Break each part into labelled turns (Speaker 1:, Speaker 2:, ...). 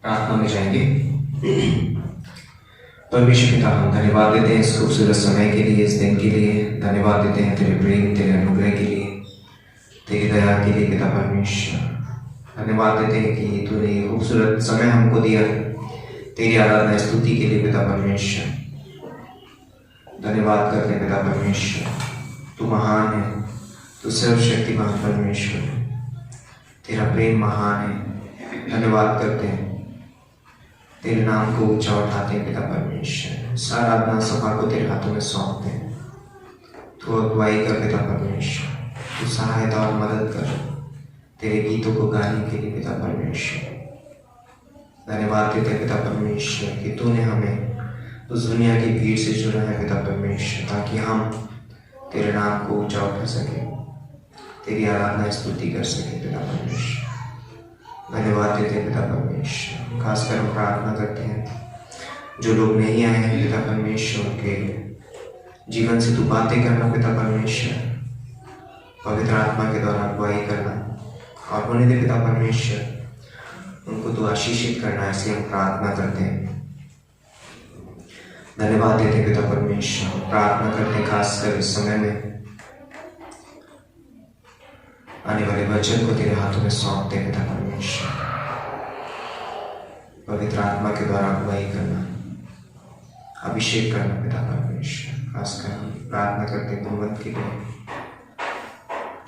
Speaker 1: प्रार्थना में जाएंगे। परमेश्वर पिता, हम धन्यवाद देते हैं इस खूबसूरत समय के लिए, इस दिन के लिए। धन्यवाद देते हैं तेरे प्रेम, तेरे अनुग्रह के लिए, तेरी दया के लिए पिता परमेश्वर। धन्यवाद देते हैं कि तूने ये खूबसूरत समय हमको दिया तेरी आराधना स्तुति के लिए पिता परमेश्वर। धन्यवाद करते हैं पिता परमेश्वर, तू महान है, तू सर्वशक्तिमान परमेश्वर है, तेरा प्रेम महान है। धन्यवाद करते हैं, तेरे नाम को ऊंचा उठाते हैं पिता परमेश्वर। सारा आराधना सभा को तेरे हाथों में सौंपते हैं। तू अगुवाई कर पिता परमेश्वर, तू सहायता और मदद कर तेरे गीतों को गाने के लिए पिता परमेश्वर। धन्यवाद देते हैं पिता परमेश्वर कि तूने हमें उस दुनिया की भीड़ से चुना है पिता परमेश्वर, ताकि हम तेरे नाम को ऊंचा उठा सके, तेरी आराधना स्तुति कर सके पिता परमेश्वर। धन्यवाद देते हैं पिता परमेश्वर। खासकर हम प्रार्थना करते हैं जो लोग नहीं आए हैं पिता परमेश्वर, उनके जीवन से तू बातें करना पिता परमेश्वर, पवित्र आत्मा के द्वारा अगुवाई करना और होने दे पिता परमेश्वर, उनको तो आशीषित करना। ऐसे हम प्रार्थना करते हैं। धन्यवाद देते पिता परमेश्वर। प्रार्थना करते हैं खासकर इस समय में आने वाले वचन को तेरे हाथों में सौंपते हैं पिता परमेश्वर। पवित्र आत्मा के द्वारा अगुवाई करना, अभिषेक करना पिता परमेश्वर। खासकर हम प्रार्थना करते हैं गुणवंत के लिए,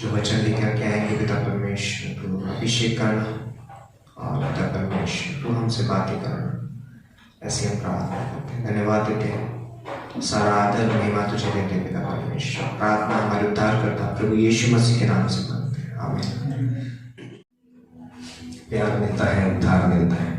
Speaker 1: जो वचन लेकर के आएंगे पिता परमेश्वर, तो अभिषेक करना और पिता परमेश्वर तू हमसे बातें करना। ऐसे हम प्रार्थना करते हैं। धन्यवाद देते हैं, सारा आदर महिमा तुझे देते हैं पिता परमेश्वर। प्रार्थना हमारे उद्धार करता प्रभु यीशु मसीह के नाम से मांगते हैं, आमीन। प्यार मिलता है, उद्धार मिलता है।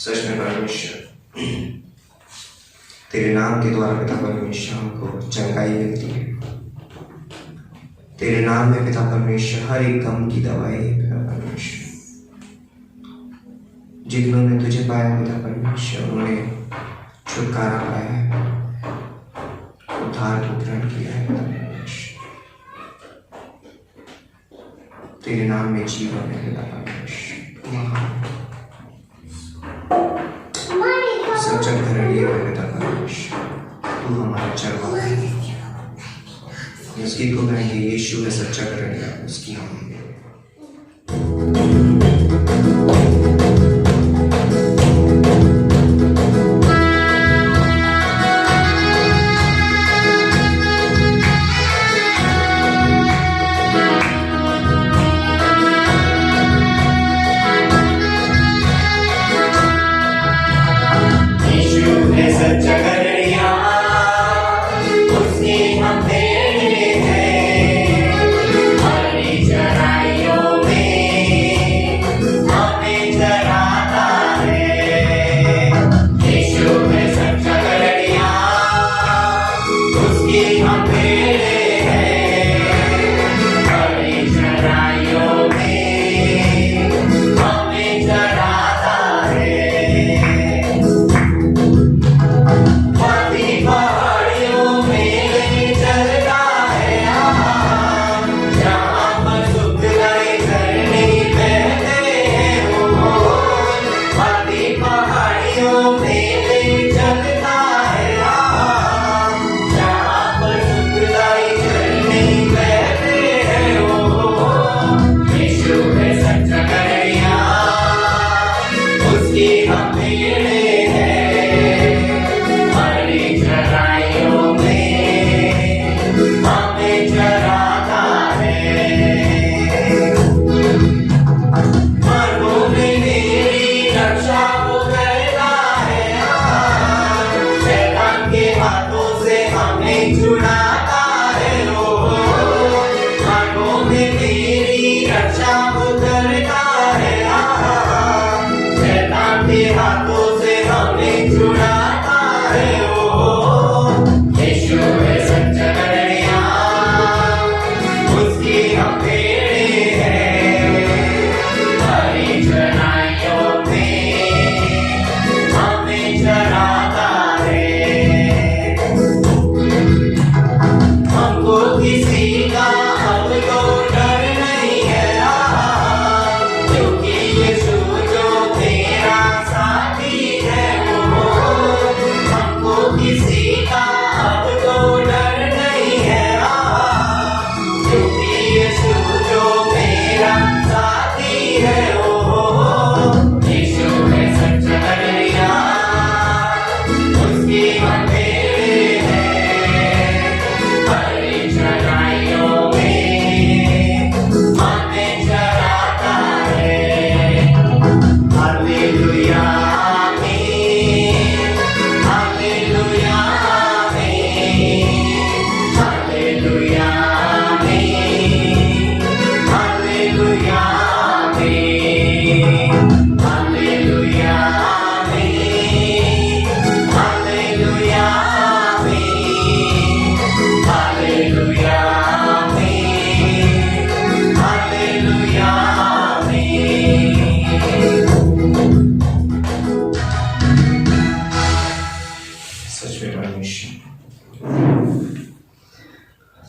Speaker 1: सच में परमेश्वर, तेरे नाम के द्वारा पिता परमेश्वर हमको चंगाई मिलती है। तेरे नाम में पिता परमेश्वर हर एक गम की दवाई है पिता परमेश्वर। जिन्होंने तुझे पाया पिता परमेश्वर, उन्होंने छुटकारा पाया है, उद्धार को ग्रहण किया है पिता परमेश्वर। तेरे नाम में जीवन है पिता परमेश्वर। सच्चा घरड़ी है पिता परमेश्वर, तू हमारा चरवाहा है। उसकी को कहेंगे यीशु है सच्चा घरड़िया, उसकी हम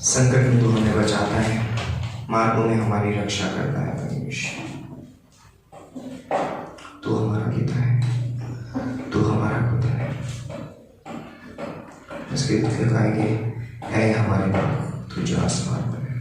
Speaker 1: संकट में तू हमें बचाता है, मार्गों में हमारी रक्षा करता है परमेश्वर। तू हमारा पिता है, तू हमारा खुदा है। इसके फिर गाएंगे है हमारे बाप तू जो आसमान पर है।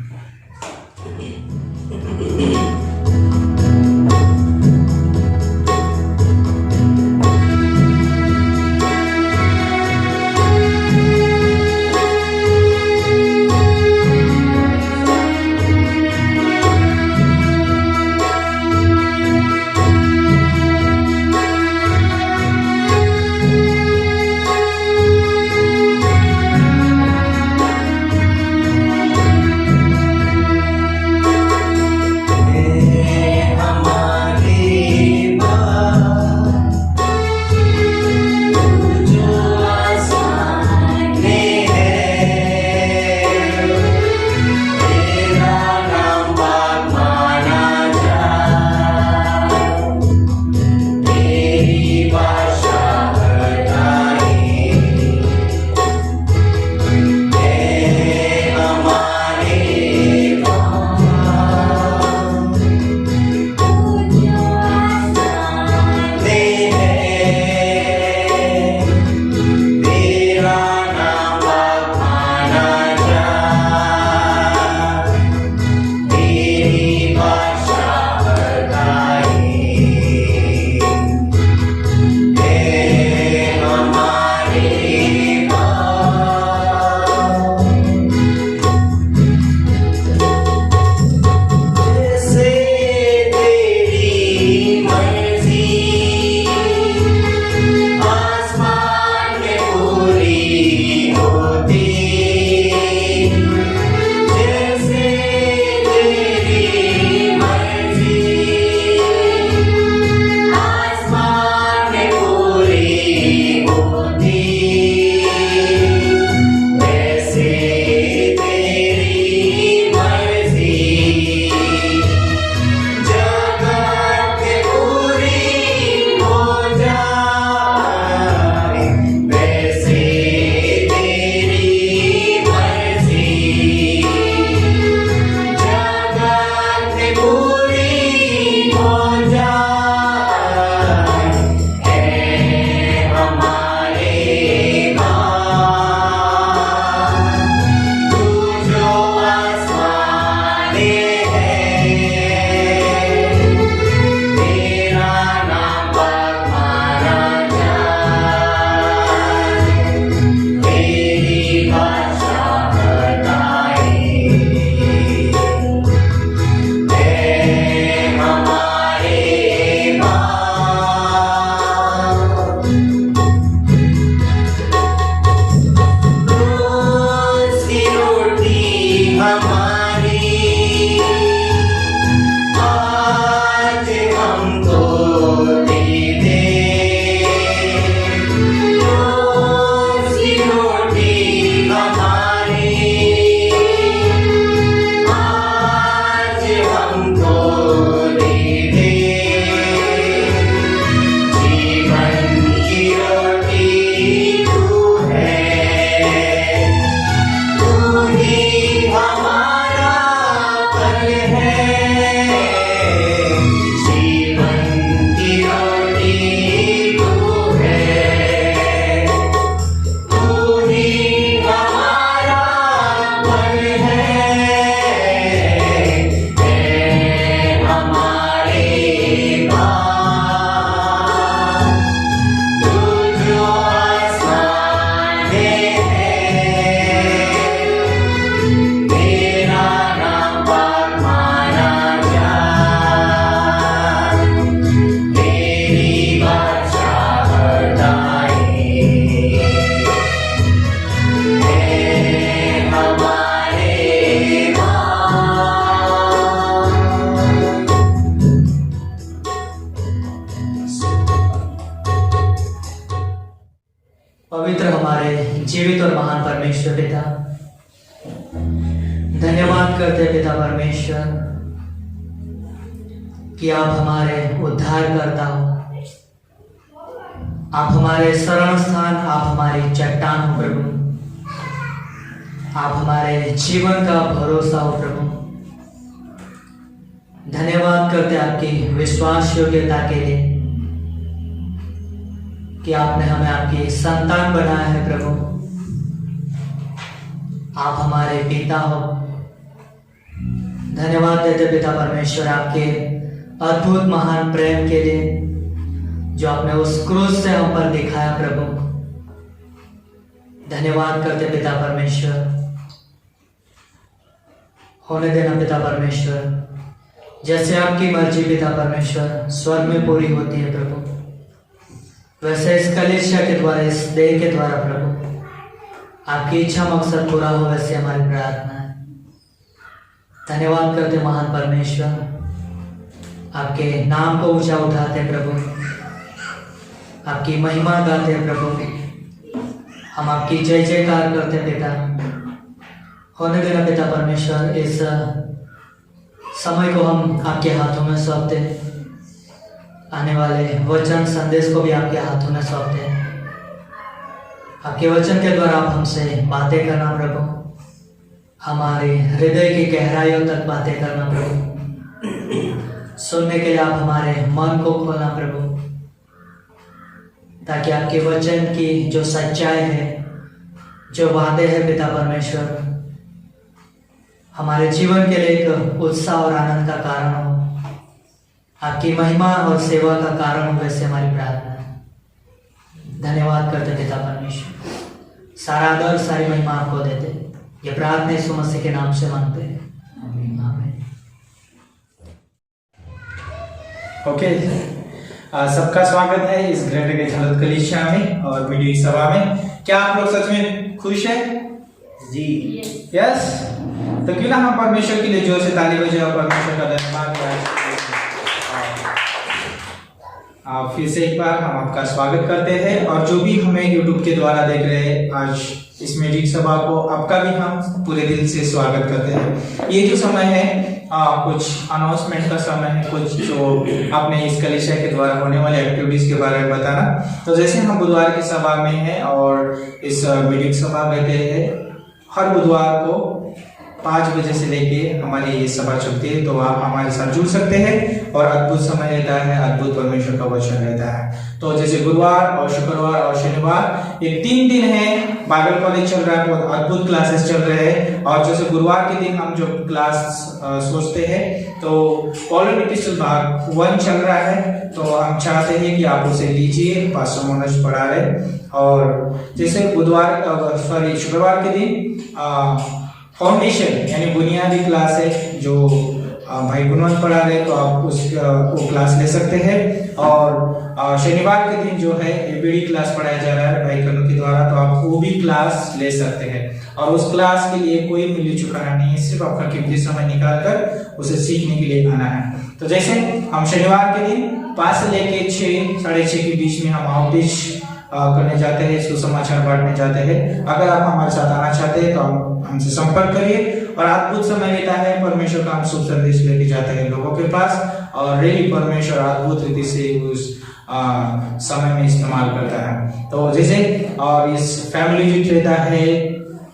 Speaker 2: पवित्र हमारे जीवित और महान परमेश्वर पिता, धन्यवाद करते हैं पिता परमेश्वर कि आप हमारे उद्धार करता हो, आप हमारे शरण स्थान, आप हमारी चट्टान हो प्रभु, आप हमारे जीवन का भरोसा हो प्रभु। धन्यवाद करते आपकी विश्वास योग्यता के लिए कि आपने हमें आपकी संतान बनाया है प्रभु। आप हमारे पिता हो। धन्यवाद देते पिता परमेश्वर आपके अद्भुत महान प्रेम के लिए जो आपने उस क्रूस से हम पर दिखाया प्रभु। धन्यवाद करते पिता परमेश्वर। होने देना पिता परमेश्वर, जैसे आपकी मर्जी पिता परमेश्वर स्वर्ग में पूरी होती है प्रभु, वैसे इस कलीसिया के द्वारा, इस देह के द्वारा प्रभु आपकी इच्छा मकसद पूरा हो, वैसे हमारी प्रार्थना है। धन्यवाद करते महान परमेश्वर, आपके नाम को ऊंचा उठाते प्रभु, आपकी महिमा गाते प्रभु, हम आपकी जय जयकार करते पिता। होने देना पिता परमेश्वर, इस समय को हम आपके हाथों में सौंपते, आने वाले वचन संदेश को भी आपके हाथों में सौंपते हैं। आपके वचन के द्वारा आप हमसे बातें करना प्रभु, हमारे हृदय की गहराइयों तक बातें करना प्रभु। सुनने के लिए आप हमारे मन को खोलना प्रभु, ताकि आपके वचन की जो सच्चाई है, जो वादे हैं पिता परमेश्वर, हमारे जीवन के लिए एक उत्साह और आनंद का कारण हो, आपकी महिमा और सेवा का कारण हो, वैसे हमारी प्रार्थना है। धन्यवाद करते पिता परमेश्वर, सारा आदर सारी महिमा आपको देते, ये प्रार्थना यीशु मसीह के नाम से मांगते हैं, आमीन।
Speaker 3: ओके, सबका स्वागत है इस ग्रेटर के झलक कलीसिया में और मीडिया सभा में। क्या आप लोग सच में खुश हैं? जी, यस। तो क्यों ना हम परमेश्वर के लिए जोर से ताली बजाएं और परमेश्वर का धन्यवाद करें। फिर से एक बार हम आपका स्वागत करते हैं, और जो भी हमें YouTube के द्वारा देख रहे हैं आज इस मीडिया सभा को, आपका भी हम पूरे दिल से स्वागत करते हैं। ये जो समय है कुछ अनाउंसमेंट का समय है, कुछ जो आपने इस कलीसिया के द्वारा होने वाले एक्टिविटीज के बारे में बताना। तो जैसे हम बुधवार की सभा में हैं और इस मीडिया सभा कहते हैं, हर बुधवार को 5 बजे से लेके हमारी ये सभा चलती है, तो आप हमारे साथ जुड़ सकते हैं और अद्भुत समय रहता है, अद्भुत परमेश्वर का वचन रहता है। तो जैसे गुरुवार और शुक्रवार और शनिवार ये 3 दिन है, बाइबल कॉलेज चल रहा है, बहुत अद्भुत क्लासेस चल रहे हैं। और जैसे गुरुवार के दिन हम जो क्लास सोचते हैं, तो पॉल एपिस्टल भाग 1 चल रहा है, तो हम चाहते हैं कि आप उसे लीजिए, पास्टर मनोज पढ़ा रहे। और जैसे शुक्रवार के दिन फाउंडेशन यानी बुनियादी क्लास है, जो भाई गुणवंत पढ़ा रहे, तो आप वो क्लास ले सकते हैं। और शनिवार के दिन जो है एबीडी क्लास पढ़ाया जा रहा है भाई कनु के द्वारा, तो आप वो भी क्लास ले सकते हैं। और उस क्लास के लिए कोई मूल्य चुकाना नहीं है, सिर्फ आपका कीमती समय निकाल कर उसे सीखने के लिए आना है। तो जैसे हम शनिवार के दिन 5 से लेके 6, 6:30 के बीच में हम आउटरीच करने जाते हैं, सुसमाचार बांटने जाते हैं। अगर आप हमारे साथ आना चाहते हैं तो हमसे संपर्क करिए। और अद्भुत समय रहता है, परमेश्वर का हम शुभ संदेश लेके जाते हैं लोगों के पास, और रियली परमेश्वर अद्भुत रीति से उस समय में इस्तेमाल करता है। तो जैसे और इस फैमिली विजिट रहता है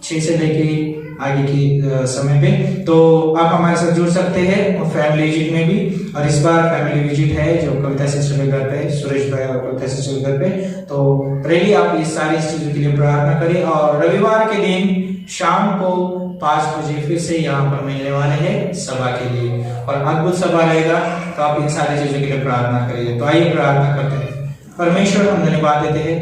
Speaker 3: 6 से लेके आगे की समय पे, तो आप हमारे साथ जुड़ सकते हैं फैमिली विजिट में भी। और इस बार फैमिली विजिट है जो कविता सिस्टर के घर पे, सुरेश भाई और कविता सिस्टर के घर पे। तो रेडी आप इस सारी चीजों के लिए प्रार्थना करें। और रविवार के दिन शाम को 5 बजे फिर से यहाँ पर मिलने वाले हैं सभा के लिए, और अद्भुत सभा रहेगा। तो आप इन सारी चीजों के लिए प्रार्थना करिए। तो आइए प्रार्थना करते हैं। परमेश्वर, हम धन्यवाद देते हैं,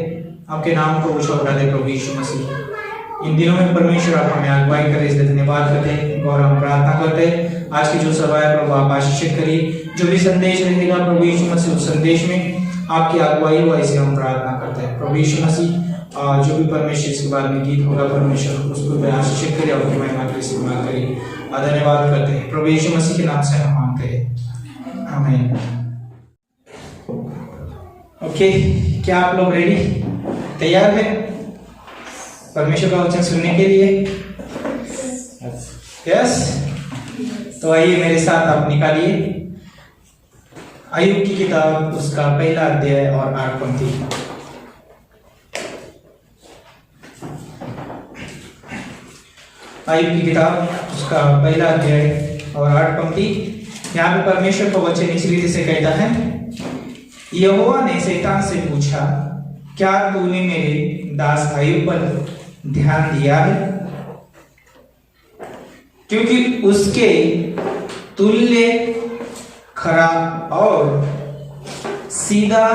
Speaker 3: आपके नाम को ऊंचा उठाते हैं प्रभु यीशु मसीह। इन दिनों में परमेश्वर आप हमें अगुवाई करें, इसलिए धन्यवाद करते हैं और हम प्रार्थना करते हैं आज की जो सभा है प्रभु आप आशीषित करिए। जो भी संदेश रहेगा प्रभु यीशु मसीह, उस संदेश में आपकी अगुवाई हो, ऐसे हम प्रार्थना करते हैं प्रभु यीशु मसीह। जो भी परमेश्वर इसके बाद में गीत होगा परमेश्वर उसको आशीषित करिए और महिमा के लिए इस्तेमाल करिए। धन्यवाद करते हैं प्रभु यीशु मसीह के नाम से हम मांगते हैं, आमीन। ओके, क्या आप लोग रेडी, तैयार हैं? परमेश्वर का वचन सुनने के लिए? यस। तो आइए मेरे साथ आप निकालिए अय्यूब की किताब, उसका पहला अध्याय और 8 पंक्ति। अय्यूब की किताब, उसका पहला अध्याय और 8 पंक्ति। यहाँ पे परमेश्वर का वचन इस रीति से कहता है, यहोवा ने शैतान से पूछा, क्या तूने मेरे दास अय्यूब पर ध्यान दिया है? क्योंकि उसके तुल्य खरा और सीधा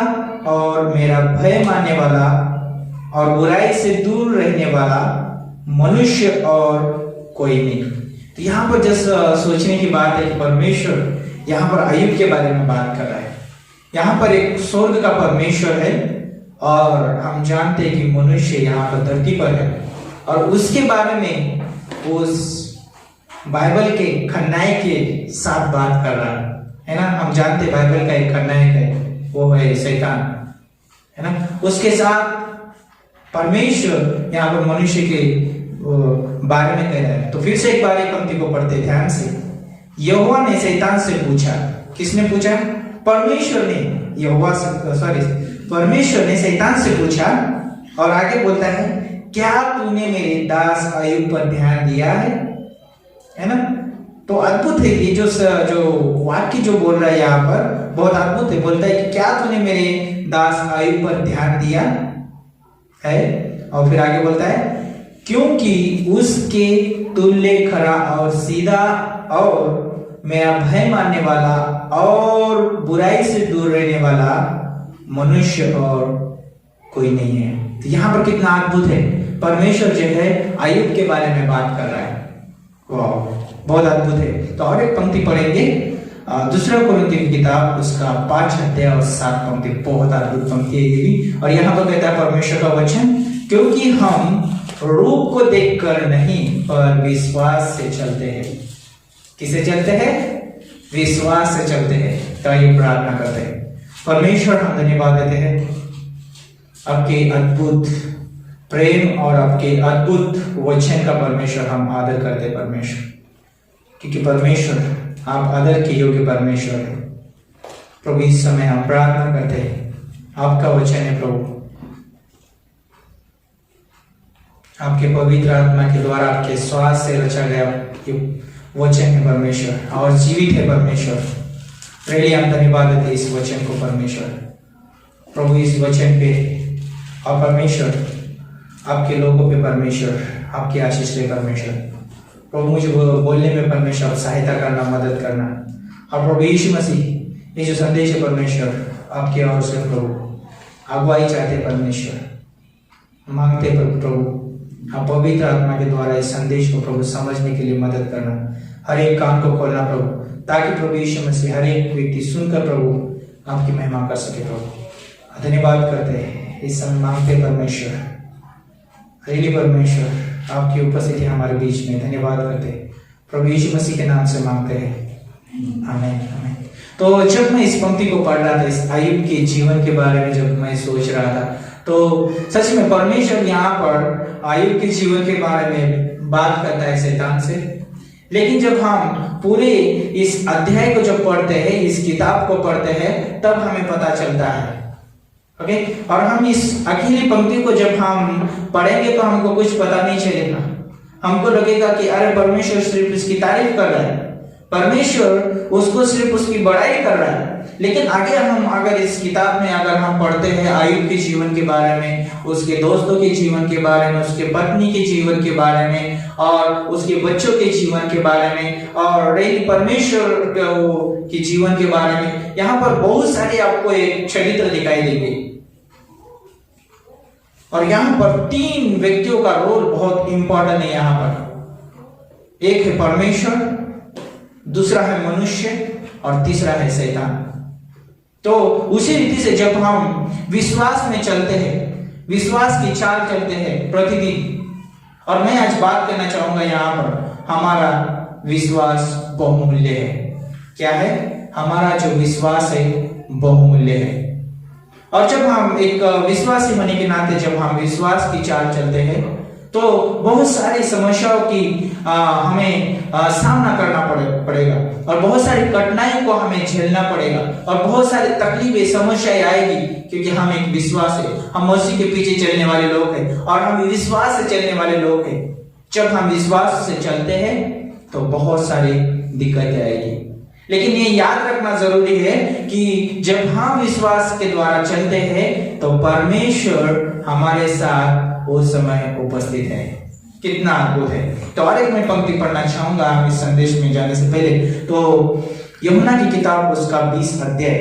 Speaker 3: और मेरा भय मानने वाला और बुराई से दूर रहने वाला मनुष्य और कोई नहीं। तो यहाँ पर जस्ट सोचने की बात है कि परमेश्वर यहाँ पर अय्यूब के बारे में बात कर रहा है। यहाँ पर एक स्वर्ग का परमेश्वर है और हम जानते हैं कि मनुष्य यहाँ पर धरती पर है, और उसके बारे में उस बाइबल के खलनायक के साथ बात कर रहा है ना। हम जानते हैं बाइबल का एक खलनायक है, वो है शैतान, है ना। उसके साथ परमेश्वर यहाँ पर मनुष्य के बारे में कह रहा है। तो फिर से एक बार एक पंक्ति को पढ़ते ध्यान से। यहोवा ने शैतान से पूछा, किसने पूछा? परमेश्वर ने यहोवा से परमेश्वर ने शैतान से पूछा, और आगे बोलता है, क्या तूने मेरे दास अय्यूब पर ध्यान दिया है ना। तो अद्भुत है ये जो वाक्य जो बोल रहा है यहाँ पर, बहुत अद्भुत है। बोलता है कि क्या तूने मेरे दास अय्यूब पर ध्यान दिया है, और फिर आगे बोलता है, क्योंकि उसके तुल्य खरा और सीधा और मेरा भय मानने वाला और बुराई से दूर रहने वाला मनुष्य और कोई नहीं है। तो यहाँ पर कितना अद्भुत है, परमेश्वर जो है अय्यूब के बारे में बात कर रहा है। वाह, बहुत अद्भुत है। तो और एक पंक्ति पढ़ेंगे, दूसरा कुरिन्थियों की किताब, उसका 5 अध्याय और 7 पंक्ति। बहुत अद्भुत पंक्ति है ये भी। और यहाँ पर कहता है परमेश्वर का वचन, क्योंकि हम रूप को देखकर नहीं पर विश्वास से चलते हैं। किसे चलते हैं? विश्वास से चलते हैं। तो ये प्रार्थना करते हैं। परमेश्वर, हम धन्यवाद देते हैं आपके अद्भुत प्रेम और आपके अद्भुत वचन का। परमेश्वर, हम आदर करते हैं परमेश्वर, क्योंकि परमेश्वर आप आदर के योग्य परमेश्वर है। प्रभु, इस समय हम प्रार्थना करते हैं, आपका वचन है प्रभु, आपके पवित्र आत्मा के द्वारा आपके श्वास से रचा गया वचन है परमेश्वर, और जीवित है परमेश्वर। पहले हम धन्यवाद देते इस वचन को परमेश्वर। प्रभु, इस वचन पे और परमेश्वर आपके लोगों पे परमेश्वर आपकी आशीष ले परमेश्वर। प्रभु, मुझे बोलने में परमेश्वर आप सहायता करना, मदद करना। और प्रभु यीशु मसीह, ये जो संदेश है परमेश्वर, आपके ओर से प्रभु अगुवाई चाहते परमेश्वर, मांगते प्रभु आप पवित्र आत्मा के द्वारा इस संदेश को प्रभु समझने के लिए मदद करना। हर एक कान को खोलना प्रभु, ताकि प्रभु यीशु मसीह हर एक व्यक्ति सुनकर प्रभु आपकी महिमा कर सके। प्रभु धन्यवाद करते हैं, इस समय मांगते परमेश्वर, हरेली परमेश्वर आपकी उपस्थिति हमारे बीच में। धन्यवाद करते हैं प्रभु यीशु मसीह के नाम से मांगते हैं, आमीन आमीन। तो जब मैं इस पंक्ति को पढ़ रहा था, इस अय्यूब के जीवन के बारे में जब मैं सोच रहा था, तो सच में परमेश्वर यहाँ पर अय्यूब के जीवन के बारे में बात करता है शैतान से। लेकिन जब हम पूरे इस अध्याय को जब पढ़ते हैं, इस किताब को पढ़ते हैं, तब हमें पता चलता है, ओके। और हम इस अकेली पंक्ति को जब हम पढ़ेंगे तो हमको कुछ पता नहीं चलेगा। हमको लगेगा कि अरे परमेश्वर सिर्फ इसकी तारीफ कर रहा है, परमेश्वर उसको सिर्फ उसकी बड़ाई कर रहा है। लेकिन आगे हम अगर इस किताब में अगर हम पढ़ते हैं अय्यूब के जीवन के बारे में, उसके दोस्तों के जीवन के बारे में, उसके पत्नी के जीवन के बारे में, और उसके बच्चों के जीवन के बारे में, और परमेश्वर के जीवन के बारे में, यहाँ पर बहुत सारे आपको एक चरित्र दिखाई देंगे। और यहाँ पर 3 व्यक्तियों का रोल बहुत इंपॉर्टेंट है यहाँ पर। एक है परमेश्वर, दूसरा है मनुष्य, और तीसरा है शैतान। तो उसी रीति से जब हम विश्वास में चलते हैं, विश्वास की चाल चलते हैं प्रतिदिन, और मैं आज बात करना चाहूंगा यहाँ पर हमारा विश्वास बहुमूल्य है। क्या है? हमारा जो विश्वास है बहुमूल्य है। और जब हम एक विश्वासी होने के नाते जब हम विश्वास की चाल चलते हैं, तो बहुत सारी समस्याओं की हमें सामना करना पड़ेगा और बहुत सारी कठिनाइयों को हमें झेलना पड़ेगा और बहुत सारी तकलीफें समस्याएं आएगी, क्योंकि हम एक विश्वास है, हम मसीह के पीछे चलने वाले लोग हैं और हम विश्वास से चलने वाले लोग हैं। जब हम विश्वास से चलते हैं तो बहुत सारी दिक्कतें आएगी, लेकिन ये याद रखना जरूरी है कि जब हम विश्वास के द्वारा चलते हैं तो परमेश्वर हमारे साथ उस समय उपस्थित है। कितना अद्भुत है। तो और एक मैं पंक्ति पढ़ना चाहूंगा हम इस संदेश में जाने से पहले। तो यूहन्ना की किताब उसका 20 अध्याय,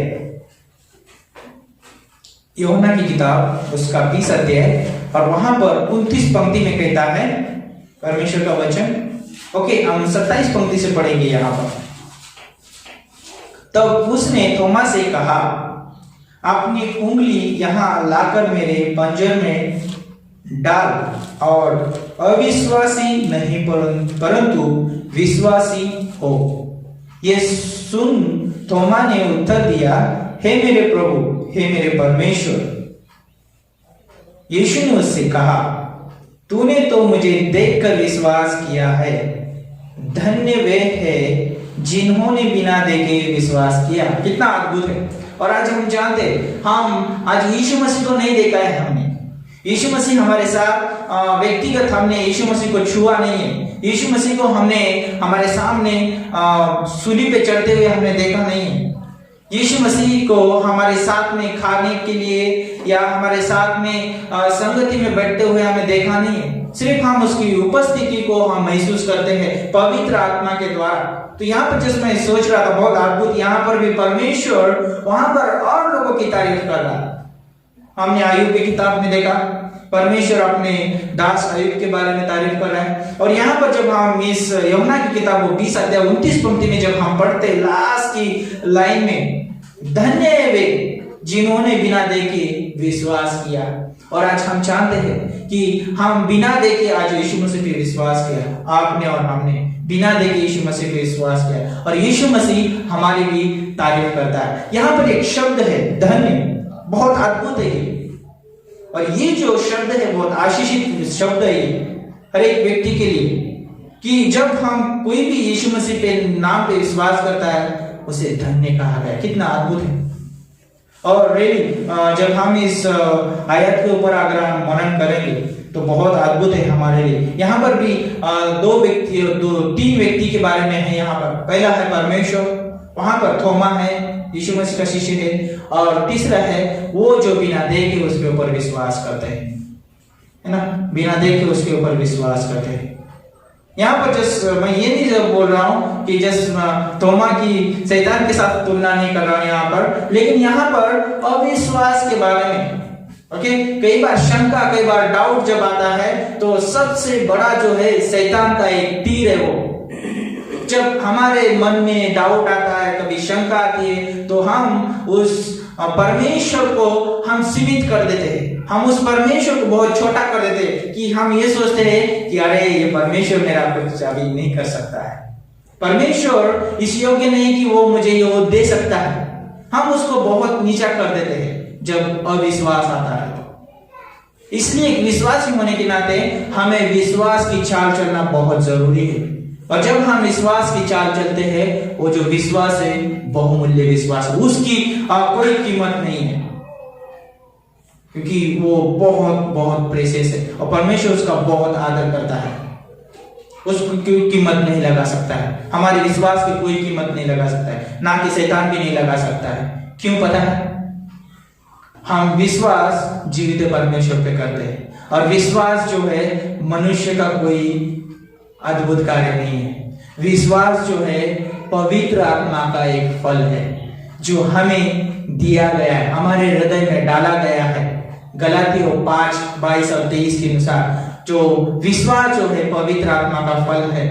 Speaker 3: यूहन्ना की किताब उसका 20 अध्याय और वहां पर 29 पंक्ति में कहता है परमेश्वर का वचन। ओके, हम 27 पंक्ति से पढ़ेंगे यहाँ पर। तब उसने थोमा से कहा, अपनी उंगली यहाँ लाकर मेरे पंजर में डाल और अविश्वासी नहीं परंतु विश्वासी हो। ये सुन थोमा ने उत्तर दिया, हे मेरे प्रभु, हे मेरे परमेश्वर। यीशु ने उससे कहा, तूने तो मुझे देखकर विश्वास किया है। धन्य वे हैं जिन्होंने बिना देखे विश्वास किया। कितना अद्भुत है। और आज हम जानते हैं, हम आज यीशु मसीह को नहीं देखा है, हमने यीशु मसीह हमारे साथ व्यक्तिगत हमने यीशु मसीह को छुआ नहीं है। यीशु मसीह को हमने हमारे सामने सूली पे चढ़ते हुए हमने देखा नहीं है। यीशु मसीह को हमारे साथ में खाने के लिए या हमारे साथ में संगति में बैठते हुए हमें देखा नहीं है। सिर्फ हम उसकी उपस्थिति को हम महसूस करते हैं पवित्र आत्मा के द्वारा। तो यहाँ पर जैसे मैं सोच रहा था, बहुत अद्भुत, यहाँ पर भी परमेश्वर वहां पर और लोगों की तारीफ कर रहा है। हमने आयुब की किताब में देखा, परमेश्वर अपने दास आयुब के बारे में तारीफ कर रहा है। और यहाँ पर जब हम इस यूहन्ना की किताब 20 अध्याय 29 पंक्ति में जब हम पढ़ते लास्ट की लाइन में, धन्य है वे जिन्होंने बिना देखे विश्वास किया। और आज हम चाहते हैं कि हम बिना देखे आज यीशु मसीह पे विश्वास किया। आपने और हमने बिना देखे यीशु मसीह पे विश्वास किया और यीशु मसीह हमारी भी तारीफ करता है। यहाँ पर एक शब्द है धन्य, बहुत अद्भुत है ये। और ये जो शब्द है बहुत आशीषित शब्द है ये हर एक व्यक्ति के लिए, कि जब हम कोई भी यीशु मसीह पे नाम पे विश्वास करता है उसे धन्य कहा गया। कितना अद्भुत है। और जब हम इस आयत के ऊपर अगर हम मनन करेंगे तो बहुत अद्भुत है हमारे लिए। यहाँ पर भी तीन व्यक्ति के बारे में है। यहाँ पर पहला है परमेश्वर, वहां पर थोमा है, यीशु मसीह का शिष्य है, और तीसरा है वो जो बिना देखे उसके ऊपर विश्वास करते हैं, है ना, बिना देखे उसके ऊपर विश्वास करते हैं। यहाँ पर मैं ये नहीं बोल रहा हूं कि थोमा की शैतान के साथ तुलना नहीं कर रहा हूं यहाँ पर, लेकिन यहाँ पर अविश्वास के बारे में। ओके, कई बार शंका, कई बार डाउट जब आता है तो सबसे बड़ा जो है शैतान का एक तीर है वो। जब हमारे मन में डाउट आता है, कभी शंका आती है, तो हम उस परमेश्वर को हम सीमित कर देते हैं। हम उस परमेश्वर को बहुत छोटा कर देते हैं कि हम ये सोचते हैं कि अरे ये परमेश्वर मेरा कुछ अभी नहीं कर सकता है, परमेश्वर इस योग्य नहीं कि वो मुझे ये दे सकता है। हम उसको बहुत नीचा कर देते हैं जब अविश्वास आता है। इसलिए विश्वासी होने के नाते हमें विश्वास की चाल चलना बहुत जरूरी है। और जब हम विश्वास की चाल चलते हैं, वो जो विश्वास है बहुमूल्य विश्वास, उसकी कोई कीमत नहीं है, क्योंकि वो बहुत बहुत प्रेशियस है और परमेश्वर उसका बहुत आदर करता है। उसको कोई कीमत नहीं लगा सकता है, हमारे विश्वास की कोई कीमत नहीं लगा सकता है, ना कि शैतान भी नहीं लगा सकता है। क्यों पता है? हम विश्वास जीवित परमेश्वर पे करते हैं, और विश्वास जो है मनुष्य का कोई अद्भुत कार्य नहीं है। विश्वास जो है पवित्र आत्मा का एक फल है जो हमें दिया गया है, हमारे हृदय में डाला गया है। गलातियों 5:22 और 23 के अनुसार जो विश्वास जो है पवित्र आत्मा का फल है।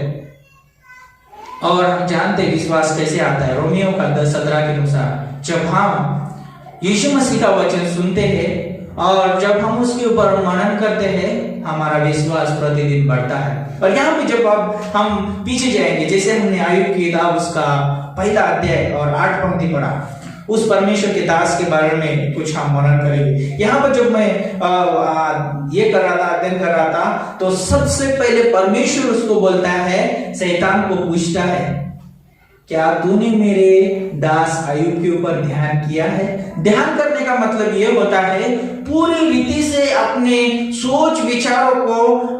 Speaker 3: और हम जानते हैं विश्वास कैसे आता है। रोमियो का 10:17 के अनुसार जब हम यीशु मसीह का वचन सुनते हैं और जब हम उसके ऊपर मनन करते हैं, हमारा विश्वास प्रतिदिन बढ़ता है। और यहाँ पे जब अब हम पीछे जाएंगे, जैसे हमने आयुब की किताब उसका पहला अध्याय और 8 पंक्ति पढ़ा, उस परमेश्वर के दास के बारे में कुछ हम वर्णन करेंगे। यहाँ पर जब मैं ये कर रहा था, अध्ययन कर रहा था, तो सबसे पहले परमेश्वर उसको बोलता है, शैतान को पूछता है, क्या तूने मेरे दास अय्यूब के ऊपर ध्यान किया है? ध्यान करने का मतलब यह होता है पूरी रीति से अपने सोच विचारों को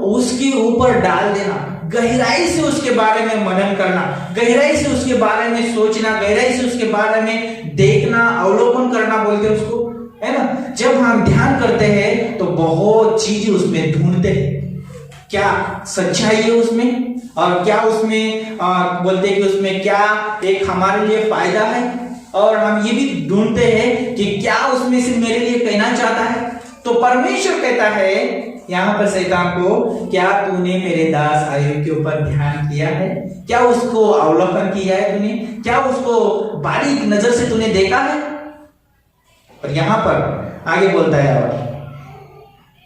Speaker 3: उसके ऊपर डाल देना, गहराई से उसके बारे में मनन करना, गहराई से उसके बारे में सोचना, गहराई से उसके बारे में देखना, अवलोकन करना बोलते हैं उसको, है ना। जब हम ध्यान करते हैं तो बहुत चीजें उसमें ढूंढते हैं, क्या सच्चाई है उसमें, और क्या उसमें बोलते हैं कि उसमें क्या एक हमारे लिए फायदा है, और हम ये भी ढूंढते हैं कि क्या उसमें से मेरे लिए कहना चाहता है। तो परमेश्वर कहता है यहाँ पर शैतान को, क्या तूने मेरे दास अय्यूब के ऊपर ध्यान किया है? क्या उसको अवलोकन किया है तूने? क्या उसको बारीक नजर से तूने देखा है? और यहाँ पर आगे बोलता है, और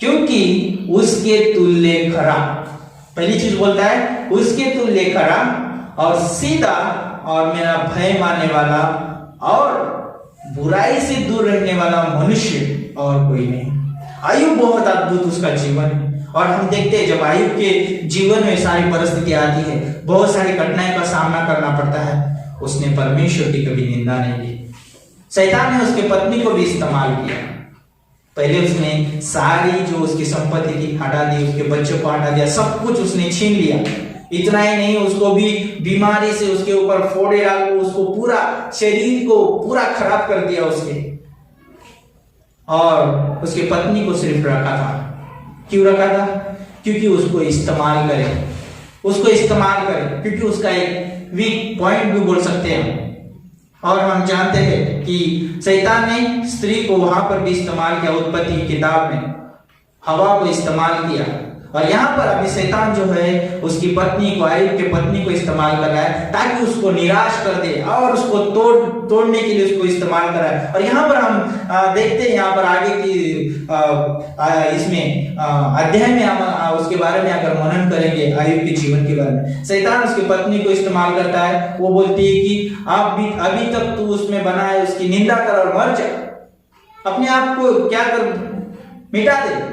Speaker 3: क्योंकि उसके तुल्य खरा, पहली चीज बोलता है उसके तुल्य खरा और सीधा और मेरा भय मानने वाला और बुराई से दूर रहने वाला मनुष्य और कोई नहीं। अय्यूब बहुत अद्भुत उसका जीवन है, और हम देखते हैं जब अय्यूब के जीवन में सारी परिस्थितियां आती है, बहुत सारी घटनाएं का सामना करना पड़ता है, उसने परमेश्वर की कभी निंदा नहीं की। शैतान ने उसके पत्नी को भी इस्तेमाल किया। पहले उसने सारी जो उसकी संपत्ति थी हटा दी, उसके बच्चों को हटा दिया, सब कुछ उसने छीन लिया। इतना ही नहीं, उसको भी बीमारी से उसके ऊपर फोड़े डाल के उसको पूरा शरीर को पूरा खराब कर दिया उसके, और उसकी पत्नी को सिर्फ रखा था। क्यों रखा था? क्योंकि उसको इस्तेमाल करे, क्योंकि उसका एक वीक पॉइंट भी बोल सकते हैं। और हम जानते हैं कि शैतान ने स्त्री को वहां पर भी इस्तेमाल किया, उत्पत्ति की किताब में हवा को इस्तेमाल किया, और यहाँ पर अभी शैतान जो है उसकी पत्नी को, अय्यूब के पत्नी को इस्तेमाल कर रहा है ताकि उसको निराश कर दे और उसको तोड़ने के लिए उसको इस्तेमाल कर रहा है। और यहाँ पर हम देखते हैं, यहाँ पर आगे की इसमें अध्याय में हम उसके बारे में अगर मनन करेंगे अय्यूब के जीवन के बारे में, शैतान उसकी पत्नी को इस्तेमाल करता है। वो बोलती है कि आप भी अभी तक तू उसमें बना है, उसकी निंदा कर और मर जा, अपने आप को क्या कर, मिटा दे।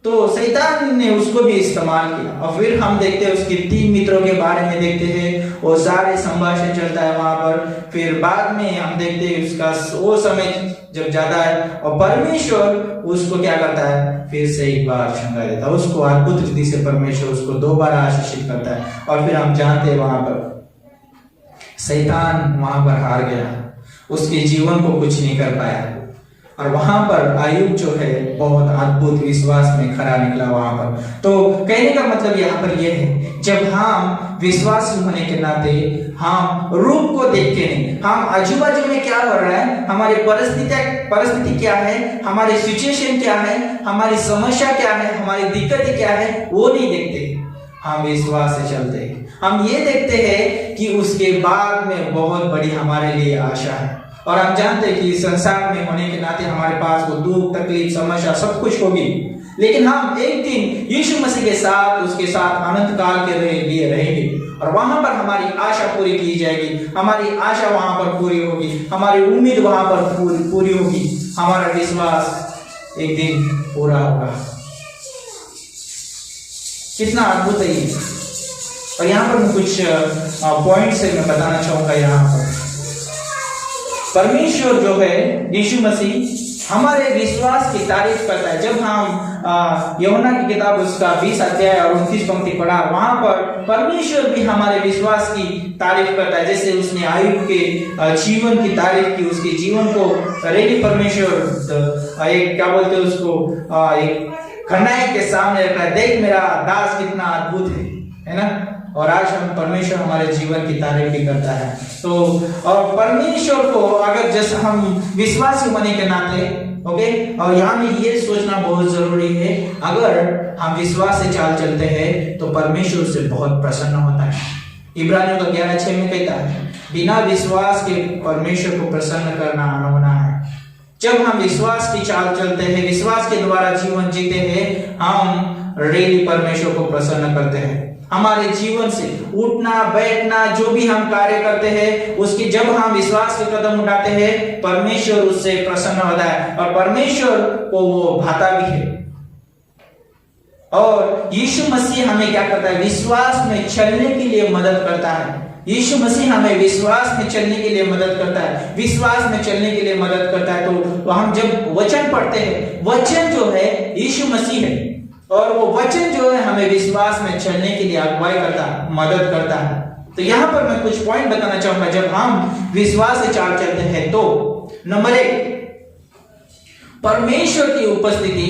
Speaker 3: तो शैतान ने उसको भी इस्तेमाल किया। और फिर हम देखते हैं उसके 3 मित्रों के बारे में देखते हैं, वो सारे संभाषण चलता है वहां पर। फिर बाद में हम देखते हैं उसका वो समय जब ज्यादा है और परमेश्वर उसको क्या करता है, फिर से एक बार शंका देता है उसको, अद्भुत रीति से परमेश्वर उसको 2 बार आशीषित करता है। और फिर हम जानते हैं वहां पर शैतान वहां पर हार गया, उसके जीवन को कुछ नहीं कर पाया, और वहां पर अय्यूब जो है बहुत अद्भुत विश्वास में खड़ा निकला वहां पर। तो कहने का मतलब यहाँ पर यह है, जब हम विश्वासी होने के नाते हम रूप को देख के नहीं, हम आजू बाजू में क्या हो रहा है, हमारी परिस्थिति क्या है, हमारी सिचुएशन क्या है, हमारी समस्या क्या है, हमारी दिक्कतें क्या है, वो नहीं देखते, हम विश्वास से चलते हैं। हम ये देखते हैं कि उसके बाद में बहुत बड़ी हमारे लिए आशा है, और हम जानते हैं कि संसार में होने के नाते हमारे पास वो दुख, तकलीफ, समस्या सब कुछ होगी, लेकिन हम एक दिन यीशु मसीह के साथ, उसके साथ अनंत काल के लिए रहेंगे, और वहां पर हमारी आशा पूरी की जाएगी, हमारी आशा वहां पर पूरी होगी, हमारी उम्मीद वहां पर पूरी होगी, हमारा विश्वास एक दिन पूरा होगा। कितना अद्भुत है ये। और यहाँ पर मैं कुछ पॉइंट से मैं बताना चाहूंगा। यहाँ पर परमेश्वर जो है, यीशु मसीह हमारे विश्वास की तारीफ करता है। जब हम यूहन्ना की किताब उसका 20 अध्याय और 29 पंक्ति पढ़ा, वहां पर परमेश्वर भी हमारे विश्वास की तारीफ करता है। जैसे उसने अय्यूब के जीवन की तारीफ की, उसके जीवन को रेडी परमेश्वर एक क्या बोलते हैं उसको, एक खलनायक के सामने रखा है, देख मेरा दास कितना अद्भुत है ना। और आज हम परमेश्वर हमारे जीवन की तारीफ भी करता है। तो और परमेश्वर को अगर जैसे हम विश्वासी होने के नाते, ओके, और यहाँ में ये सोचना बहुत जरूरी है, अगर हम विश्वास से चाल चलते हैं तो परमेश्वर से बहुत प्रसन्न होता है। इब्रानियों का 11:6 में कहता है, बिना विश्वास के परमेश्वर को प्रसन्न करना अनहोना है। जब हम विश्वास की चाल चलते हैं, विश्वास के द्वारा जीवन जीते हैं, हम रेली परमेश्वर को प्रसन्न करते हैं। हमारे जीवन से उठना बैठना जो भी हम कार्य करते हैं उसकी जब हम विश्वास के कदम उठाते हैं परमेश्वर उससे प्रसन्न होता है और परमेश्वर को वो भाता भी है। और यीशु मसीह हमें क्या करता है, विश्वास में चलने के लिए मदद करता है। यीशु मसीह हमें विश्वास में चलने के लिए मदद करता है, विश्वास में चलने के लिए मदद करता है। तो हम जब वचन पढ़ते हैं, वचन जो है यीशु मसीह है और वो वचन जो है हमें विश्वास में चलने के लिए अगुवाई करता है, मदद करता है। तो यहां पर मैं कुछ पॉइंट बताना चाहूंगा। जब हम विश्वास से चाल चलते हैं तो नंबर 1, परमेश्वर की उपस्थिति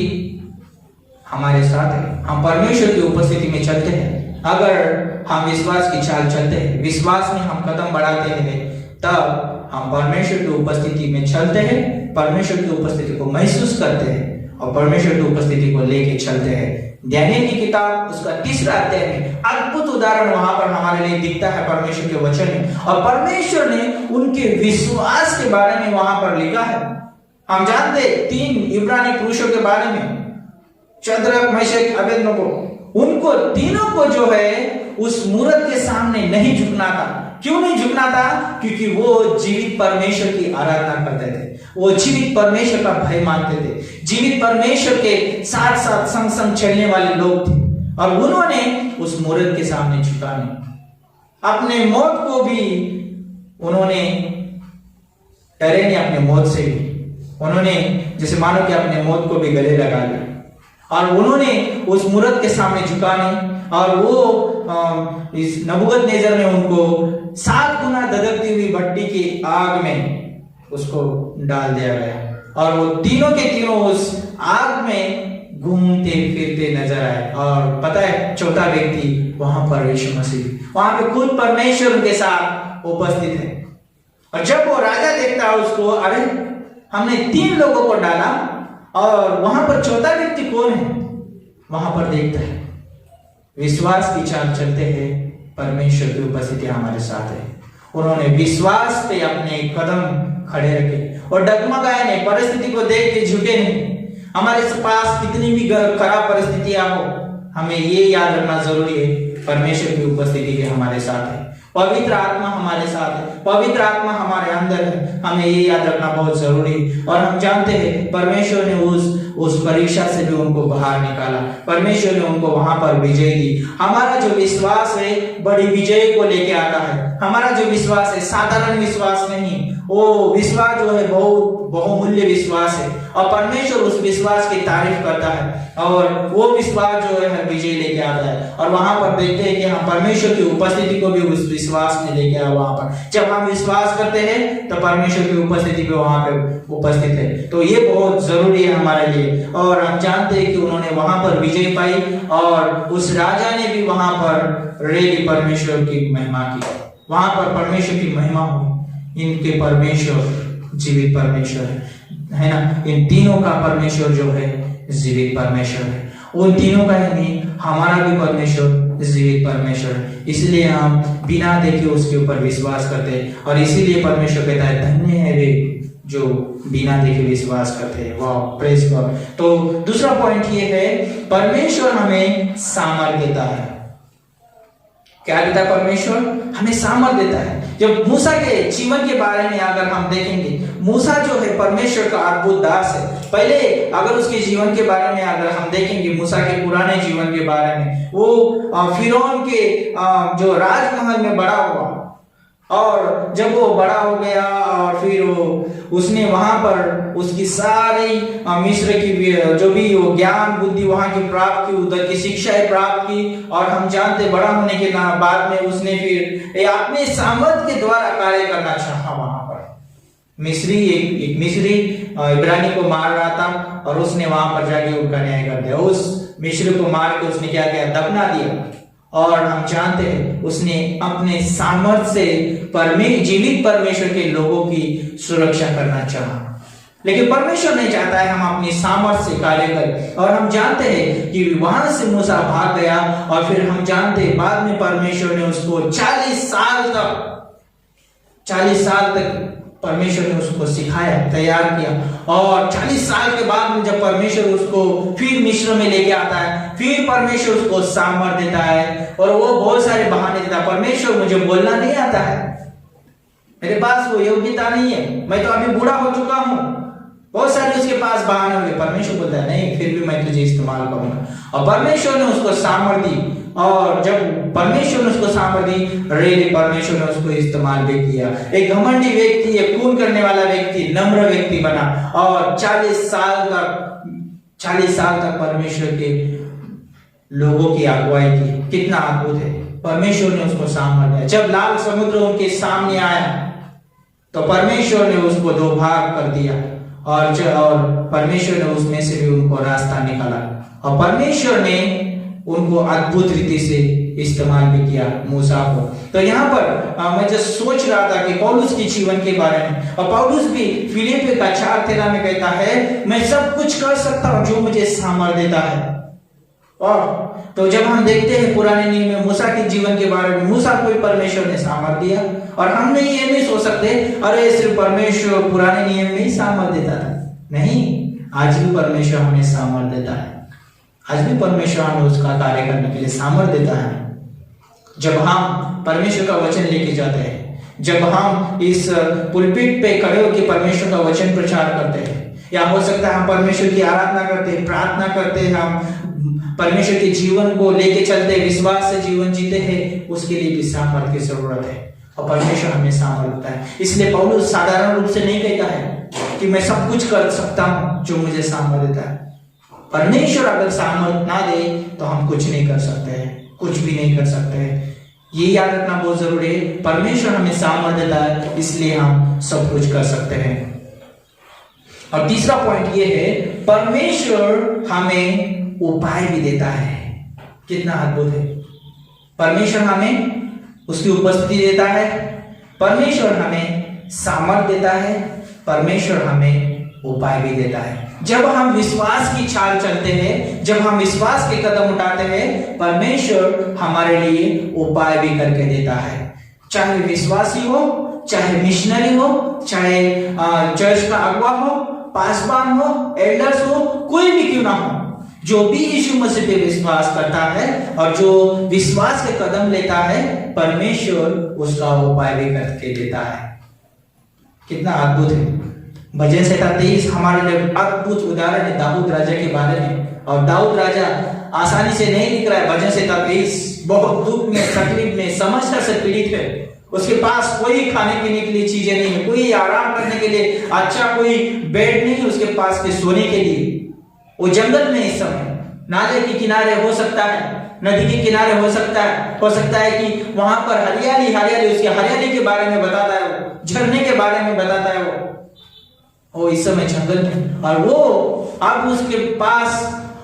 Speaker 3: हमारे साथ है। हम परमेश्वर की उपस्थिति में चलते हैं। अगर हम विश्वास की चाल चलते हैं, विश्वास में हम कदम बढ़ाते हैं, तब हम परमेश्वर की उपस्थिति में चलते हैं, परमेश्वर की उपस्थिति को महसूस करते हैं और परमेश्वर की उपस्थिति को लेके चलते हैं। दानियेल की किताब उसका 3रा अध्याय में अद्भुत उदाहरण वहां पर हमारे लिए दिखता है परमेश्वर के वचन में, और परमेश्वर ने उनके विश्वास के बारे में वहां पर लिखा है। हम जानते 3 इब्रानी पुरुषों के बारे में, शद्रक मेशक अबेदनगो, उनको तीनों को जो है उस मूरत के सामने नहीं झुकना था। क्यों नहीं झुकना था? क्योंकि वो जीवित परमेश्वर की आराधना करते थे, वो जीवित परमेश्वर का भय मानते थे, जीवित परमेश्वर के साथ साथ संग संग चलने वाले लोग थे। और उन्होंने उस मूरत के सामने झुका नहीं। अपने मौत को भी उन्होंने डरे नहीं, अपने मौत से भी उन्होंने जैसे मानो कि अपने मौत को भी गले लगा लिया, और उन्होंने उस मूरत के सामने झुका नहीं। और वो इस नबूकदनेस्सर ने उनको 7 गुना धधकती हुई भट्टी की आग में उसको डाल दिया गया, और वो तीनों के तीनों उस आग में घूमते फिरते नजर आए। और पता है, चौथा व्यक्ति वहां पर यीशु मसीह, वहां पे खुद परमेश्वर उनके साथ उपस्थित है। और जब वो राजा देखता है उसको, अरे हमने 3 लोगों को डाला और वहां पर चौथा व्यक्ति कौन है, वहां पर देखता है। विश्वास की चाल चलते हैं, परमेश्वर की उपस्थिति हमारे साथ है। उन्होंने विश्वास पे अपने कदम खड़े रखे और डगमगाए नहीं, परिस्थिति को देख के झुके नहीं। हमारे पास कितनी भी खराब परिस्थितियां हो, हमें ये याद रखना जरूरी है, परमेश्वर की उपस्थिति भी हमारे साथ है, पवित्र आत्मा हमारे साथ है, पवित्र आत्मा हमारे अंदर है। हमें ये याद रखना बहुत जरूरी है। और हम जानते हैं परमेश्वर ने उस परीक्षा से भी उनको बाहर निकाला, परमेश्वर ने उनको वहां पर विजय दी। हमारा जो विश्वास है बड़ी विजय को लेके आता है। हमारा जो विश्वास है साधारण विश्वास नहीं, वो विश्वास जो है बहुत बहुमूल्य विश्वास है, और परमेश्वर उस विश्वास की तारीफ करता है, और वो विश्वास जो है विजय लेके आता है। और वहां पर देखते हैं कि हम परमेश्वर की उपस्थिति को भी उस विश्वास में लेके आए। वहां पर जब हम विश्वास करते हैं तो परमेश्वर की उपस्थिति भी वहां पे उपस्थित है। तो ये बहुत जरूरी है हमारे लिए। और हम जानते हैं कि उन्होंने वहां पर विजय पाई, और उस राजा ने भी वहां पर रेली परमेश्वर की महिमा की, वहां पर परमेश्वर की महिमा हुई। इनके परमेश्वर जीवित परमेश्वर है ना। इन तीनों का परमेश्वर जो है जीवित परमेश्वर है। उन तीनों का ही नहीं, हमारा भी परमेश्वर जीवित परमेश्वर है। इसलिए हम बिना देखे उसके ऊपर विश्वास करते हैं, और इसीलिए परमेश्वर कहता है धन्य है वे जो बिना देखे विश्वास करते हैं। वाह, प्रेज गॉड। तो दूसरा पॉइंट ये है, परमेश्वर हमें सामर्थ देता है। क्या देता है? परमेश्वर हमें सामर्थ देता है। जब मूसा के जीवन के बारे में अगर हम देखेंगे, मूसा जो है परमेश्वर का अद्भुत दास है। पहले अगर उसके जीवन के बारे में अगर हम देखेंगे, मूसा के पुराने जीवन के बारे में, वो फिरौन के जो राजमहल में बड़ा हुआ, और जब वो बड़ा हो गया और फिर उसने वहां पर उसकी सारी मिस्र की जो भी वो ज्ञान बुद्धि वहां की प्राप्त की, उधर की शिक्षाएं प्राप्त की, और हम जानते बड़ा होने के बाद में उसने फिर अपने सामर्थ के द्वारा कार्य करना चाहा। वहां पर मिस्री एक मिस्री इब्रानी को मार रहा था, और उसने वहां पर जाके उनका न्याय कर दिया। उस मिस्री को मार के उसने क्या किया? दफना दिया। और हम जानते हैं उसने अपने सामर्थ्य से जीवित परमेश्वर के लोगों की सुरक्षा करना चाहा, लेकिन परमेश्वर नहीं चाहता है हम अपनी सामर्थ्य से कार्य करें। और हम जानते हैं कि वहां से मूसा भाग गया, और फिर हम जानते हैं बाद में परमेश्वर ने उसको 40 साल तक परमेश्वर ने उसको सिखाया, तैयार किया। और 40 साल के बाद में जब परमेश्वर उसको फिर मिस्र में लेके आता है, फिर परमेश्वर उसको सामर्थ देता है और वो बहुत सारे बहाने देता है। परमेश्वर मुझे बोलना नहीं आता है, मेरे पास वो योग्यता नहीं है, मैं तो अभी बूढ़ा हो चुका हूं, बहुत सारे उसके पास बहाने होंगे। परमेश्वर बोलता है नहीं, फिर भी मैं तुझे इस्तेमाल करूंगा। और परमेश्वर ने उसको सामर्थ दी, और जब परमेश्वर ने उसको सामर्थ दी, परमेश्वर ने उसको इस्तेमाल भी किया। एक घमंडी व्यक्ति, एक खून करने वाला व्यक्ति, नम्र व्यक्ति बना और 40 साल तक परमेश्वर के लोगों की अगुवाई की। कितना अद्भुत है, परमेश्वर ने उसको सामर्थ दिया। जब लाल समुद्र उनके सामने आया तो परमेश्वर ने उसको 2 भाग कर दिया और परमेश्वर ने उसमें से भी उनको रास्ता निकाला और परमेश्वर ने उनको अद्भुत रीति से इस्तेमाल भी किया मूसा को। तो यहाँ पर मैं जब सोच रहा था कि पौलुस के जीवन के बारे में, और पौलुस भी फिलिप्पी का 4:13 में कहता है मैं सब कुछ कर सकता हूँ जो मुझे सामर्थ देता है। और तो जब हम देखते हैं पुराने नियम में मूसा के जीवन के बारे में, मूसा को भी परमेश्वर ने सामर्थ दिया। और हम ये नहीं सोच सकते अरे सिर्फ परमेश्वर पुराने नियम में ही सामर्थ देता था, नहीं, आज भी परमेश्वर हमें सामर्थ देता है। आज भी परमेश्वर हमें उसका कार्य करने के लिए सामर्थ देता है। जब हम परमेश्वर का वचन लेके जाते हैं, जब हम इस पुलपिट पे खड़े होकर परमेश्वर का वचन प्रचार करते हैं, या हो सकता है हम परमेश्वर की आराधना करते हैं, प्रार्थना करते हैं, हम परमेश्वर के जीवन को लेके चलते हैं, विश्वास से जीवन जीते हैं, उसके लिए भी सामर्थ की जरूरत है और परमेश्वर हमें सामर्थ देता है। इसलिए पौलुस साधारण रूप से नहीं कहता है कि मैं सब कुछ कर सकता हूं जो मुझे सामर्थ देता है। परमेश्वर अगर सामर्थ ना दे तो हम कुछ नहीं कर सकते हैं, कुछ भी नहीं कर सकते हैं। ये याद रखना बहुत जरूरी है, परमेश्वर हमें सामर्थ देता है, इसलिए हम सब कुछ कर सकते हैं। और तीसरा पॉइंट ये है, परमेश्वर हमें उपाय भी देता है। कितना अद्भुत है, परमेश्वर हमें उसकी उपस्थिति देता है, परमेश्वर हमें सामर्थ देता है, परमेश्वर हमें उपाय भी देता है। जब हम विश्वास की चाल चलते हैं, जब हम विश्वास के कदम उठाते हैं, परमेश्वर हमारे लिए उपाय भी करके देता है। चाहे विश्वासी हो, चाहे मिशनरी हो, चाहे चर्च का अगुवा हो, पासवान हो, एल्डर्स हो, कोई भी क्यों ना हो, जो भी यीशु मसीह पे विश्वास करता है और जो विश्वास के कदम लेता है, परमेश्वर उसका उपाय भी करके देता है। कितना अद्भुत है। भजन संहिता 23 हमारे लिए अद्भुत उदाहरण है दाऊद राजा के बारे में। और दाऊद राजा आसानी से नहीं लिख रहा है। भजन संहिता 23 बहुत दुख में, तकलीफ में, समस्या से पीड़ित है। उसके पास कोई खाने पीने के लिए चीजें नहीं है, कोई आराम करने के लिए अच्छा कोई बेड नहीं है उसके पास के सोने के लिए। वो जंगल में इस समय, नाले के किनारे हो सकता है, नदी के किनारे हो सकता है कि वहां पर हरियाली हरियाली, उसके हरियाली के बारे में बताता है, वो झरने के बारे में बताता है। वो इस समय जंगल में, और वो अब उसके पास,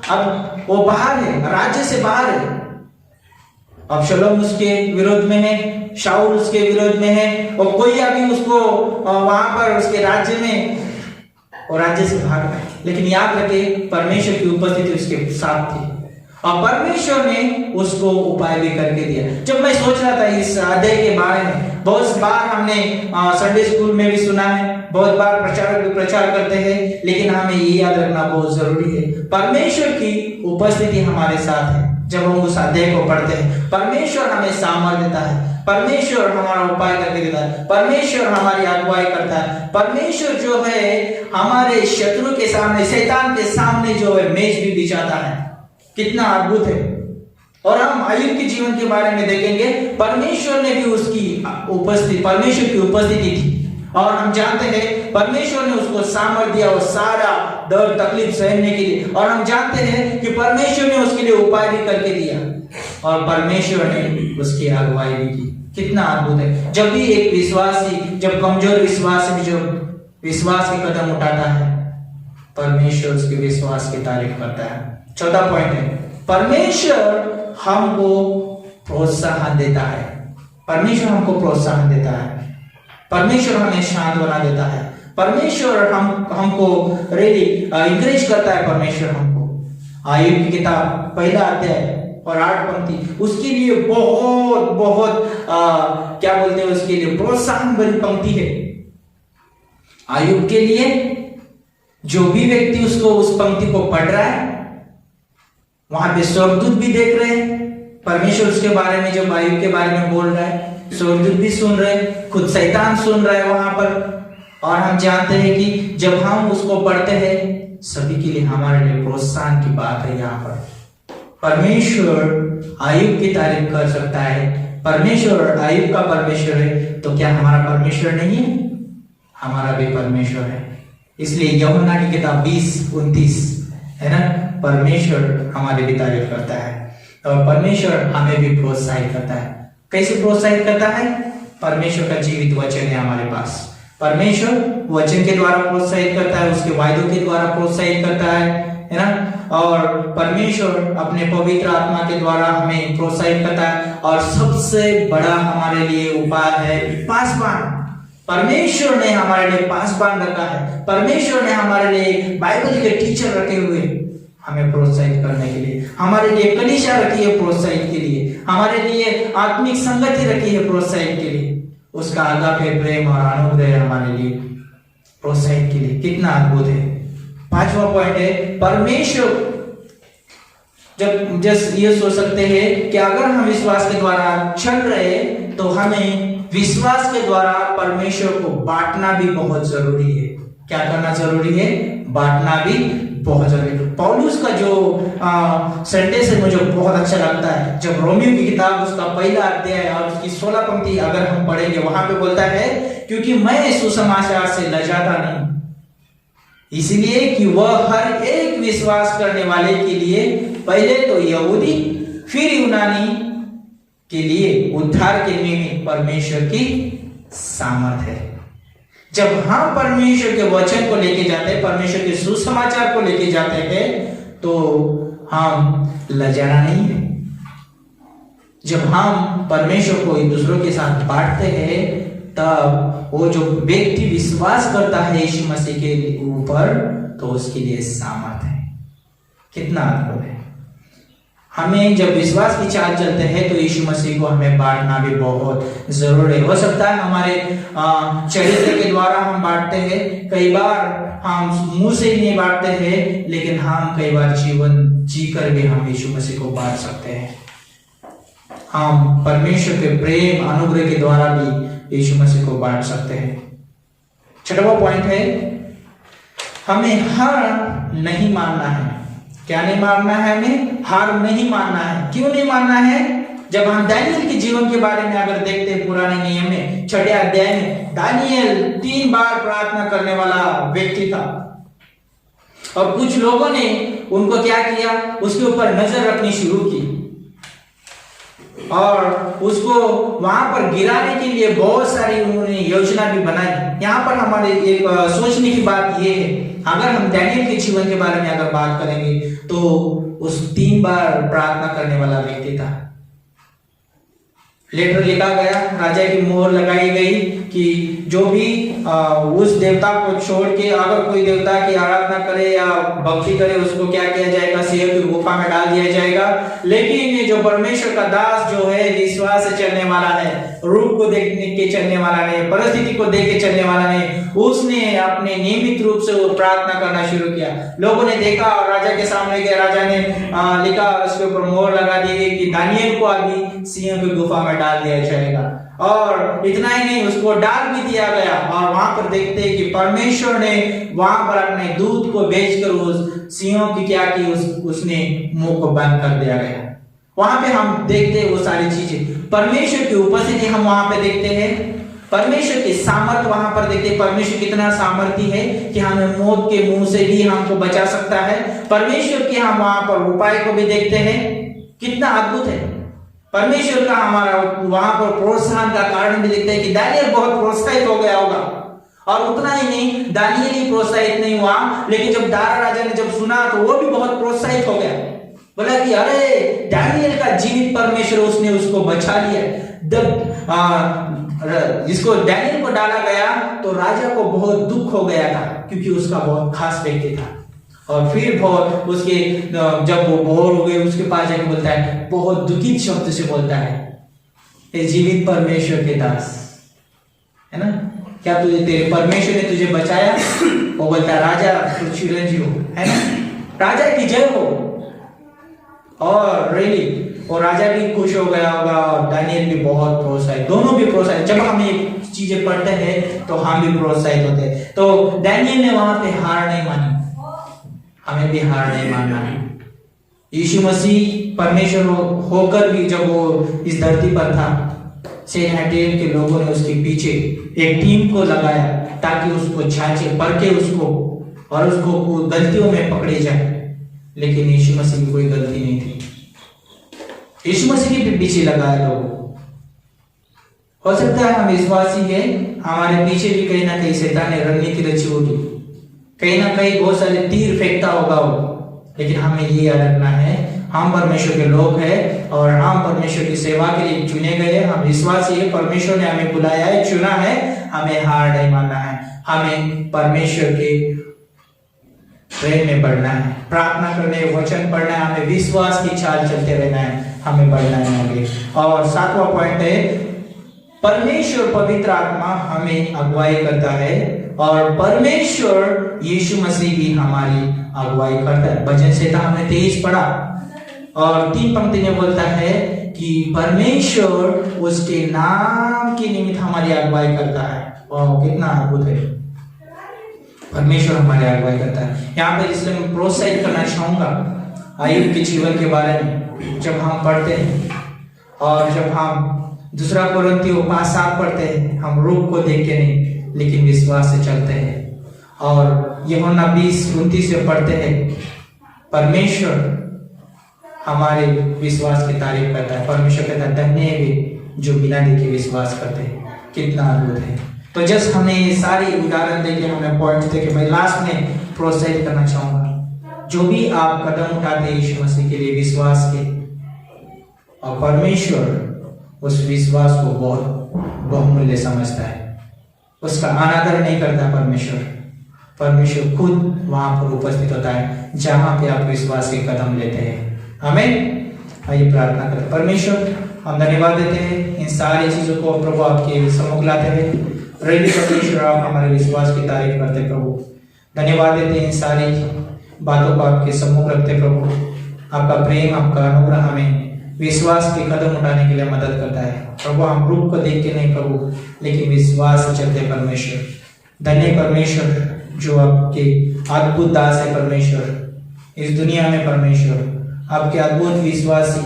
Speaker 3: अब वो बाहर है, राज्य से बाहर है। अबशलोम उसके विरोध में है, शाऊल उसके विरोध में है, और कोई अभी उसको वहां पर उसके राज्य में और राज्य से भाग गए। लेकिन याद रखे, परमेश्वर की उपस्थिति उसके साथ थी और परमेश्वर ने उसको उपाय भी करके दिया। जब मैं सोच रहा था इस अध्याय के बारे में, बहुत बार हमने संडे स्कूल में भी सुना है, बहुत बार प्रचारक भी प्रचार करते हैं, लेकिन हमें ये याद रखना बहुत जरूरी है, परमेश्वर की उपस्थिति हमारे साथ है। जब हम उस अध्याय को पढ़ते हैं, परमेश्वर हमें सामर्थ देता है, परमेश्वर हमारा उपाय करके देता है, परमेश्वर हमारी अगुवाई करता है, परमेश्वर जो है हमारे शत्रु के सामने, शैतान के सामने जो है मेज भी बिछाता है। कितना अद्भुत है। और हम अय्यूब के जीवन के बारे में देखेंगे, परमेश्वर ने भी उसकी उपस्थिति, परमेश्वर की उपस्थिति थी और हम जानते हैं परमेश्वर ने उसको सामर्थ दिया और सारा दर्द तकलीफ सहने के लिए। और हम जानते हैं कि परमेश्वर ने उसके लिए उपाय भी करके दिया और परमेश्वर ने उसकी अगुवाई भी की। कितना अद्भुत है। जब भी एक विश्वासी, जब कमजोर विश्वासी भी जो विश्वास के कदम उठाता है, परमेश्वर उसके विश्वास की तारीफ करता है। चौथा पॉइंट है, परमेश्वर हमको प्रोत्साहन देता है। परमेश्वर हमको प्रोत्साहन देता है, परमेश्वर हमें शांत बना देता है, परमेश्वर हमको रियली इंकरेज करता है। परमेश्वर हमको अय्यूब की किताब पहला अध्याय और 8 पंक्ति उसके लिए बहुत बहुत क्या बोलते हैं, उसके लिए प्रोत्साहन भरी पंक्ति है। आयुब के लिए जो भी व्यक्ति उसको उस पंक्ति को पढ़ रहा है, वहां पे स्वर्गदूत भी देख रहे हैं, परमेश्वर उसके बारे में जब आयुब के बारे में बोल रहा है, स्वर्गदूत भी सुन रहे, खुद शैतान सुन रहा है वहां पर। और हम जानते हैं कि जब हम उसको पढ़ते हैं, सभी के लिए हमारे लिए प्रोत्साहन की बात है। यहाँ पर परमेश्वर आयुब की तारीफ कर सकता है, परमेश्वर आयुब का परमेश्वर है, तो क्या हमारा परमेश्वर नहीं है? हमारा भी परमेश्वर है। इसलिए यूहन्ना की किताब 20:29 है ना, परमेश्वर हमारी भी तारीफ करता है और परमेश्वर हमें भी प्रोत्साहित करता है। कैसे प्रोत्साहित करता है? परमेश्वर का जीवित वचन है हमारे पास। परमेश्वर वचन के द्वारा प्रोत्साहित करता है, उसके वायदों के द्वारा प्रोत्साहित करता है ना। और परमेश्वर अपने पवित्र आत्मा के द्वारा हमें प्रोत्साहित करता है। और सबसे बड़ा हमारे लिए उपाय है पासबान। परमेश्वर ने हमारे लिए पासबान रखा है, परमेश्वर ने हमारे लिए बाइबल के टीचर रखे हुए हमें प्रोत्साहित करने के लिए, हमारे लिए कलीसिया रखी है प्रोत्साहित के लिए, हमारे लिए आत्मिक संगति रखी है प्रोत्साहित के लिए। उसका आगापे प्रेम और अनुग्रह हमारे लिए प्रोत्साहित के लिए कितना अद्भुत है। 5वां पॉइंट है परमेश्वर। जब ये सोच सकते हैं कि अगर हम विश्वास के द्वारा चल रहे तो हमें विश्वास के द्वारा परमेश्वर को बांटना भी बहुत जरूरी है। क्या करना जरूरी है? बांटना भी बहुत जरूरी है। पौलुस का जो सेंटेंस है मुझे बहुत अच्छा लगता है। जब रोमियो की किताब उसका पहला अध्याय और उसकी 16 पंक्ति अगर हम पढ़ेंगे, वहां पे बोलता है, क्योंकि मैं सुसमाचार से लजाता नहीं, इसलिए कि वह हर एक विश्वास करने वाले के लिए, पहले तो यहूदी फिर यूनानी के लिए उद्धार के निमित्त परमेश्वर की सामर्थ है। जब हम परमेश्वर के वचन को लेके जाते हैं, परमेश्वर के सुसमाचार को लेके जाते हैं, तो हम लजाना नहीं है। जब हम परमेश्वर को एक दूसरों के साथ बांटते हैं, तब वो जो व्यक्ति विश्वास करता है यीशु मसीह के ऊपर, तो उसके लिए सामर्थ है। कितना अद्भुत है। हमें जब विश्वास की चाल चलते हैं तो यीशु मसीह को हमें बांटना भी बहुत जरूरी है। हो सकता है हमारे चरित्र के द्वारा हम बांटते हैं, कई बार हम मुंह से ही नहीं बांटते हैं, लेकिन हम कई बार जीवन जीकर भी हम यीशु मसीह को बांट सकते हैं। हम परमेश्वर के प्रेम अनुग्रह के द्वारा भी यीशु मसीह को बांट सकते हैं। 6वां पॉइंट है, हमें हार नहीं मानना है। क्या नहीं मानना है? हमें हार नहीं मानना है। क्यों नहीं मानना है? जब हम दानियल के जीवन के बारे में अगर देखते हैं पुराने नियम में 6 अध्याय में, दानियल 3 बार प्रार्थना करने वाला व्यक्ति था और कुछ लोगों ने उनको क्या किया, उसके ऊपर नजर रखनी शुरू की और उसको वहां पर गिराने के लिए बहुत सारी उन्होंने योजना भी बनाई। यहाँ पर हमारे एक सोचने की बात यह है, अगर हम दानियल के जीवन के बारे में अगर बात करेंगे तो उस 3 बार प्रार्थना करने वाला व्यक्ति था। लेटर लिखा गया, राजा की मोहर लगाई गई कि जो भी उस देवता को छोड़ के अगर कोई देवता की आराधना करे या भक्ति करे, उसको क्या किया जाएगा? सिंह की गुफा में डाल दिया जाएगा। लेकिन ये जो परमेश्वर का दास जो है, विश्वास से चलने वाला है, रूप को देखने के चलने वाला नहीं, परिस्थिति को देख के चलने वाला नहीं, उसने अपने नियमित रूप से प्रार्थना करना शुरू किया। लोगों ने देखा और राजा के सामने गए, राजा ने लिखा, उसके ऊपर मोहर लगा दी गई कि दानियल को अभी सिंह की गुफा में डाल दिया जाएगा। और इतना ही नहीं, उसको डाल भी दिया गया। और वहां पर देखते हैं कि परमेश्वर ने वहां पर अपने दूत को भेजकर उस सिंहों की क्या की, उसने मुंह को बंद कर दिया गया। वहां पे हम देखते हैं वो सारी चीजें, परमेश्वर की उपस्थिति हम वहां पे देखते हैं, परमेश्वर की सामर्थ वहां पर देखते हैं। परमेश्वर कितना सामर्थी है कि हमें मौत के मुंह से भी हमको बचा सकता है। परमेश्वर के हम वहां पर उपाय को भी देखते हैं, कितना अद्भुत है। परमेश्वर का हमारा वहां पर प्रोत्साहन का कारण भी देखते हैं कि दानियल बहुत प्रोत्साहित हो गया होगा। और उतना ही नहीं, दानियल ही प्रोत्साहित नहीं हुआ, लेकिन जब दारा राजा ने जब सुना तो वो भी बहुत प्रोत्साहित हो गया, बोला कि अरे दानियल का जीवित परमेश्वर, उसने उसको बचा लिया। जब जिसको दानियल को डाला गया तो राजा को बहुत दुख हो गया था, क्योंकि उसका बहुत खास व्यक्ति था। और फिर बहुत उसके जब वो बोर हो गए, उसके पास जाके बोलता है, बहुत दुखित शब्द से बोलता है, ये जीवित परमेश्वर के दास, है ना, क्या तुझे तेरे परमेश्वर ने तुझे बचाया? वो बोलता राजा तू चिरंजीव हो, है ना, राजा की जय हो। और रियली और राजा भी खुश हो गया होगा और दानियल भी बहुत प्रोत्साहित, दोनों भी प्रोत्साहित। जब हम ये चीजें पढ़ते हैं तो हम भी प्रोत्साहित होते हैं। तो दानियल ने वहां पे हार नहीं मानी, हमें भी हार नहीं मानना है। यीशु मसीह परमेश्वर होकर भी जब वो इस धरती पर था, सेनाटेन के लोगों ने उसके पीछे एक टीम को लगाया ताकि उसको छाछे परखे उसको और उसको गलतियों में पकड़े जाए, लेकिन यीशु मसीह की कोई गलती नहीं थी। यीशु मसीह के पीछे लगाया लोग। हो सकता है हम विश्वासी है, हमारे पीछे भी कहीं ना कहीं शैतान ने रणनीति रची होगी, कहीं ना कहीं बहुत सारे तीर फेंकता होगा वो, लेकिन हमें ये याद रखना है हम परमेश्वर के लोग हैं और हम परमेश्वर की सेवा के लिए चुने गए हैं। हम विश्वासी है, परमेश्वर ने हमें बुलाया है, चुना है, हमें हार नहीं मानना है। हमें परमेश्वर के प्रेम में बढ़ना है, प्रार्थना करने, वचन पढ़ना है, हमें विश्वास की चाल चलते रहना है, हमें बढ़ना है आगे। और 7वां पॉइंट है परमेश्वर पवित्र आत्मा हमें अगुवाई करता है और परमेश्वर यीशु मसीह भी हमारी अगुवाई करता है। भजन संहिता हमने 23 पढ़ा और 3 पंक्ति में बोलता है कि परमेश्वर उसके नाम के निमित्त हमारी अगुवाई करता है। वाह, कितना अद्भुत है, परमेश्वर हमारी अगुवाई करता है। यहाँ पर इसलिए मैं प्रोत्साहित करना चाहूंगा अय्यूब के जीवन के बारे में। जब हम पढ़ते हैं और जब हम 2 कोरिन्थियों 5:7 पढ़ते हैं, हम रूप को देख के नहीं लेकिन विश्वास से चलते हैं। और यूहन्ना 20:29 से पढ़ते हैं परमेश्वर हमारे विश्वास की तारीफ करता है। परमेश्वर कहता है धन्य है वे जो बिना देखे विश्वास करते हैं। कितना अद्भुत है। तो जस्ट हमें ये सारी उदाहरण देके हमें पॉइंट देके मैं लास्ट में प्रोत्साहित करना चाहूंगा, जो भी आप कदम उठाते हैं यीशु मसीह के लिए विश्वास के, और परमेश्वर उस विश्वास को बहुत बहुमूल्य समझता है, उसका अनादर नहीं करता। परमेश्वर खुद वहां पर उपस्थित होता है जहां पे आप विश्वास के कदम लेते हैं। आमीन। आइए प्रार्थना करते। परमेश्वर हम धन्यवाद देते हैं इन सारी चीजों को प्रभु आपके सम्मुख लाते हैं। रेडी परमेश्वर आप हमारे विश्वास की तारीफ करते प्रभु, धन्यवाद देते हैं इन सारी बातों को आपके सम्मुख रखते प्रभु। आपका प्रेम, आपका अनुग्रह हमें विश्वास के कदम उठाने के लिए मदद करता है प्रभु। हम रूप को देख के नहीं प्रभु, लेकिन विश्वास से चलते परमेश्वर। धन्य परमेश्वर जो आपके अद्भुत दास है परमेश्वर इस दुनिया में परमेश्वर, आपके अद्भुत विश्वासी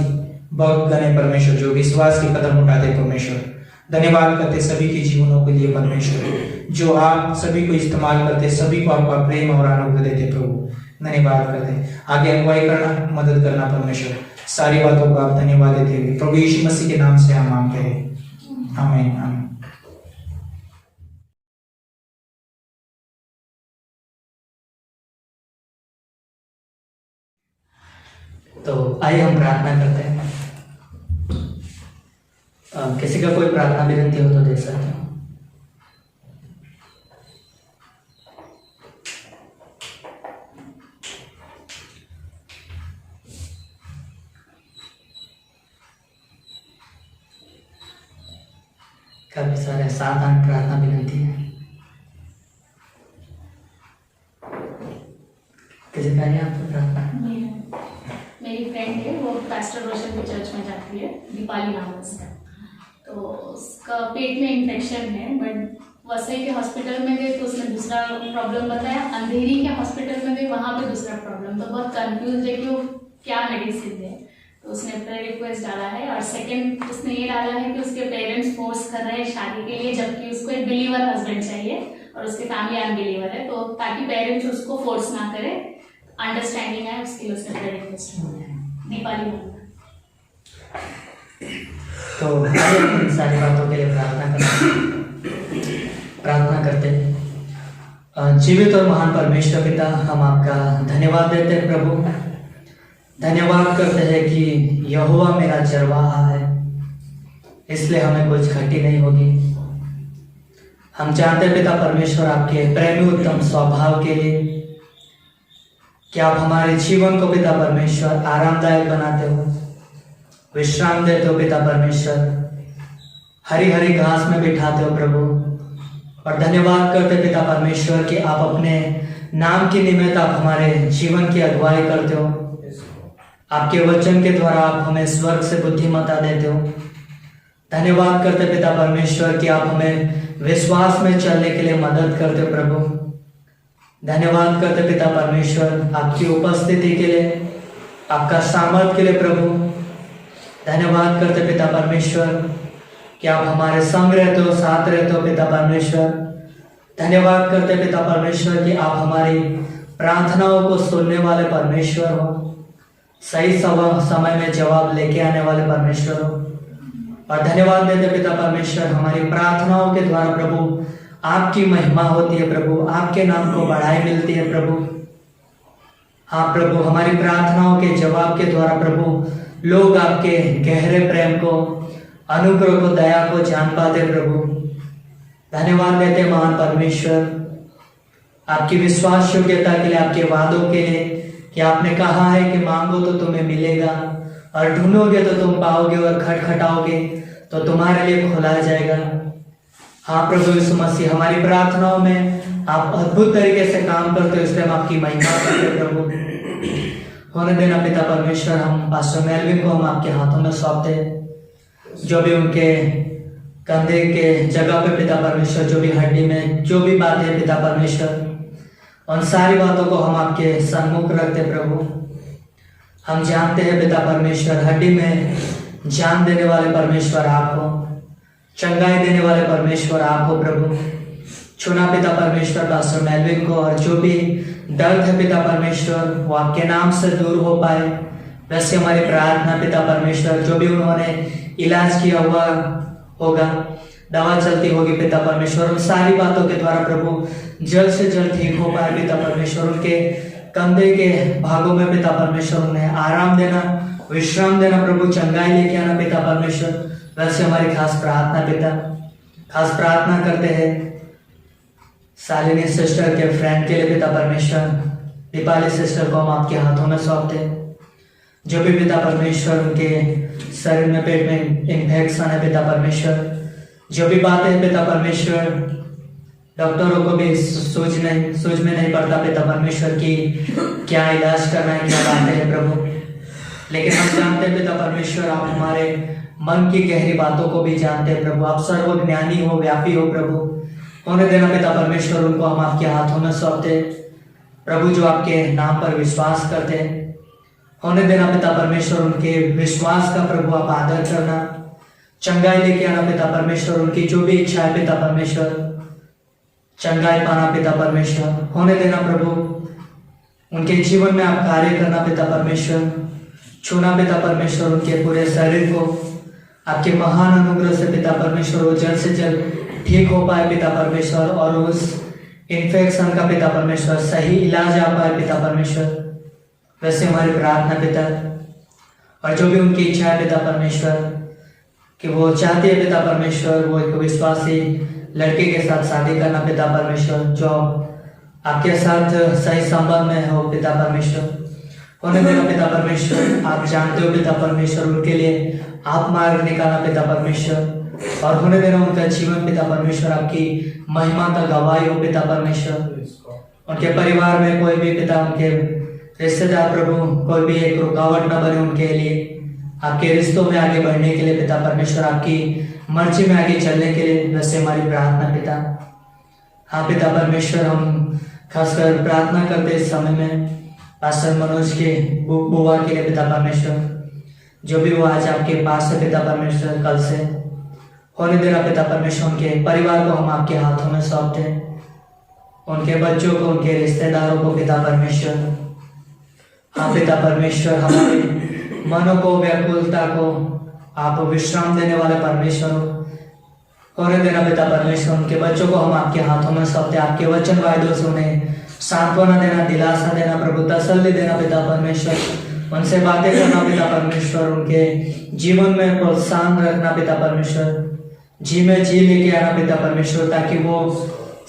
Speaker 3: भक्त गण परमेश्वर जो विश्वास के कदम उठाते परमेश्वर। धन्यवाद करते सभी के जीवनों के लिए परमेश्वर, जो आप सभी को इस्तेमाल करते, सभी को आपका प्रेम और अनुग्रह देते प्रभु। धन्यवाद करते, आगे अगुवाई करना, मदद करना परमेश्वर। सारी बातों को आप धन्यवाद देते हुए प्रभु यीशु मसीह के नाम से हम मांगते हैं, आमीन आमीन।
Speaker 2: तो आइए हम प्रार्थना करते हैं। किसी का कोई प्रार्थना विनती हो तो दे सकते हैं। काफी सारे 7-8 प्रार्थना विनती है। किसी का है आपको प्रार्थना?
Speaker 4: मेरी फ्रेंड है, वो पास्टर रोशन की चर्च में जाती है, दीपाली नाम है उसका। तो उसका पेट में इन्फेक्शन है, बट वसई के हॉस्पिटल में गए तो उसने दूसरा प्रॉब्लम बताया, अंधेरी के हॉस्पिटल में गए वहाँ पे दूसरा प्रॉब्लम। तो बहुत कंफ्यूज है कि वो क्या मेडिसिन है। तो उसने प्रेयर रिक्वेस्ट डाला है और सेकंड उसने ये डाला है कि उसके पेरेंट्स फोर्स कर रहे हैं शादी के लिए, जबकि उसको एक बिलीवर हस्बैंड चाहिए और उसकी फैमिली अनबिलीवर है। तो ताकि पेरेंट्स उसको फोर्स ना करे, अंडरस्टैंडिंग है उसके लिए उसने प्रेयर रिक्वेस्ट डाला है। दीपाली
Speaker 2: तो इन सारी बातों के लिए प्रार्थना करते हैं। जीवित और महान परमेश्वर पिता, हम आपका धन्यवाद देते हैं प्रभु। धन्यवाद करते हैं कि यहोवा मेरा चरवाहा है, इसलिए हमें कुछ घटी नहीं होगी। हम चाहते हैं पिता परमेश्वर आपके प्रेमी उत्तम स्वभाव के लिए कि आप हमारे जीवन को पिता परमेश्वर आरामदायक बनाते हो, विश्राम देते हो पिता परमेश्वर, हरी हरी घास में बिठाते हो प्रभु, और धन्यवाद करते पिता परमेश्वर कि आप अपने नाम के निमित्त आप हमारे जीवन की अगुवाई करते हो। आपके वचन के द्वारा आप हमें स्वर्ग से बुद्धिमत्ता देते हो। धन्यवाद करते पिता परमेश्वर कि आप हमें विश्वास में चलने के लिए मदद करते हो प्रभु। धन्यवाद करते पिता परमेश्वर आपकी उपस्थिति के लिए, आपका सामर्थ के लिए प्रभु। धन्यवाद करते पिता परमेश्वर कि आप हमारे संग रहते हो, साथ रहते हो पिता परमेश्वर। धन्यवाद करते पिता परमेश्वर कि आप हमारी प्रार्थनाओं को सुनने वाले परमेश्वर हो, सही समय में जवाब लेके आने वाले परमेश्वर हो। और धन्यवाद देते पिता परमेश्वर हमारी प्रार्थनाओं के द्वारा प्रभु आपकी महिमा होती है प्रभु, आपके नाम को बढ़ाई मिलती है प्रभु। हाँ प्रभु, हमारी प्रार्थनाओं के जवाब के द्वारा प्रभु लोग आपके गहरे प्रेम को, अनुग्रह को, दया को जान पाते प्रभु। धन्यवाद देते महान परमेश्वर आपकी विश्वास योग्यता के लिए, आपके वादों के लिए कि आपने कहा है कि मांगो तो तुम्हें मिलेगा और ढूंढोगे तो तुम पाओगे और खटखटाओगे तो तुम्हारे लिए खोला जाएगा। हाँ प्रभु यीशु मसीह, हमारी प्रार्थनाओं में आप अद्भुत तरीके से काम करते हो, इसलिए हम आपकी महिमा करते प्रभु। होने देना पिता परमेश्वर, हम पास्टर मेलविन को हम आपके हाथों में सौंपते हैं। जो भी उनके कंधे के जगह पे पिता परमेश्वर, जो भी हड्डी में जो भी बातें पिता परमेश्वर, उन सारी बातों को हम आपके सन्मुख रखते प्रभु। हम जानते हैं पिता परमेश्वर, हड्डी में जान देने वाले परमेश्वर आप हो, चंगाई देने वाले परमेश्वर आप हो प्रभु। चुना पिता परमेश्वर पास्टर मेलविन को, और जो भी दर्द है पिता परमेश्वर वो आपके नाम से दूर हो पाए। वैसे हमारी प्रार्थना पिता परमेश्वर, जो भी उन्होंने इलाज किया हुआ होगा, दवा चलती होगी पिता परमेश्वर, उन सारी बातों के द्वारा प्रभु जल्द से जल्द ठीक हो पाए पिता परमेश्वर। उनके कंधे के भागों में पिता परमेश्वर उन्हें आराम देना, विश्राम देना प्रभु, चंगाई लेके आना पिता परमेश्वर। वैसे हमारी खास प्रार्थना पिता, खास प्रार्थना करते हैं शालिनी सिस्टर के फ्रेंड के लिए पिता परमेश्वर। दीपाली सिस्टर को हम आपके हाथों में सौंपते हैं। जो भी पिता परमेश्वर उनके शरीर में, पेट में इन्फेक्शन है पिता परमेश्वर, जो भी बातें हैं पिता परमेश्वर, डॉक्टरों को भी सूझ में नहीं पड़ता पिता परमेश्वर की क्या इलाज करना है, क्या बातें हैं प्रभु। लेकिन हम जानते हैं पिता परमेश्वर आप हमारे मन की गहरी बातों को भी जानते हैं प्रभु। आप सर्वज्ञानी हो, व्यापी हो प्रभु। होने देना पिता परमेश्वर, उनको हम आपके हाथों में सौंपते प्रभु, जो आपके नाम पर विश्वास करते हैं। होने देना पिता परमेश्वर, उनके विश्वास का प्रभु आप आदर करना, चंगाई लेके आना पिता परमेश्वर। उनकी जो भी इच्छा है पिता परमेश्वर, चंगाई पाना पिता परमेश्वर। होने देना प्रभु, उनके जीवन में आप कार्य करना पिता परमेश्वर। छूना पिता परमेश्वर उनके पूरे शरीर को आपके महान अनुग्रह से पिता परमेश्वर, वो जल्द से जल्द ठीक हो पाए पिता परमेश्वर, और उस इन्फेक्शन का पिता परमेश्वर सही इलाज आ पाए पिता परमेश्वर। वैसे हमारी प्रार्थना पिता, और जो भी उनकी इच्छा है पिता परमेश्वर कि वो चाहती है पिता परमेश्वर वो एक विश्वासी लड़के के साथ शादी करना पिता परमेश्वर, जो आपके साथ सही संबंध में हो पिता परमेश्वर। होने देना पिता परमेश्वर, आप जानते हो पिता परमेश्वर, उनके लिए आप मार्ग निकालना पिता परमेश्वर, और होने देना उनका जीवन पिता परमेश्वर आपकी महिमा का गवाही हो पिता परमेश्वर। उनके परिवार में कोई भी पिता, उनके रिश्तेदार प्रभु, कोई भी एक रुकावट न बने उनके लिए, आपके रिश्तों में आगे बढ़ने के लिए पिता परमेश्वर, आपकी मर्जी में आगे चलने के लिए। वैसे हमारी प्रार्थना पिता, हाँ पिता परमेश्वर, हम खासकर प्रार्थना करते इस समय में पास्टर मनोज के बुआ के लिए पिता परमेश्वर, जो भी वो आज आपके पास है पिता परमेश्वर कल से। होने देना पिता परमेश्वर, उनके परिवार को हम आपके हाथों में सौंपते हैं, उनके बच्चों को, उनके रिश्तेदारों को पिता परमेश्वर। हाँ पिता परमेश्वर, हमारे मनों को, व्याकुलता को आप विश्राम देने वाले परमेश्वर हो। होने देना पिता परमेश्वर, उनके बच्चों को हम आपके हाथों में सौंपते हैं। आपके वचन वायदों से उन्हें सांत्वना देना, दिलासा देना प्रभु, तसल्ली देना पिता परमेश्वर, उनसे बातें करना पिता परमेश्वर, उनके जीवन में प्रोत्साहन रखना पिता परमेश्वर, जी में जी लेके आना पिता परमेश्वर, ताकि वो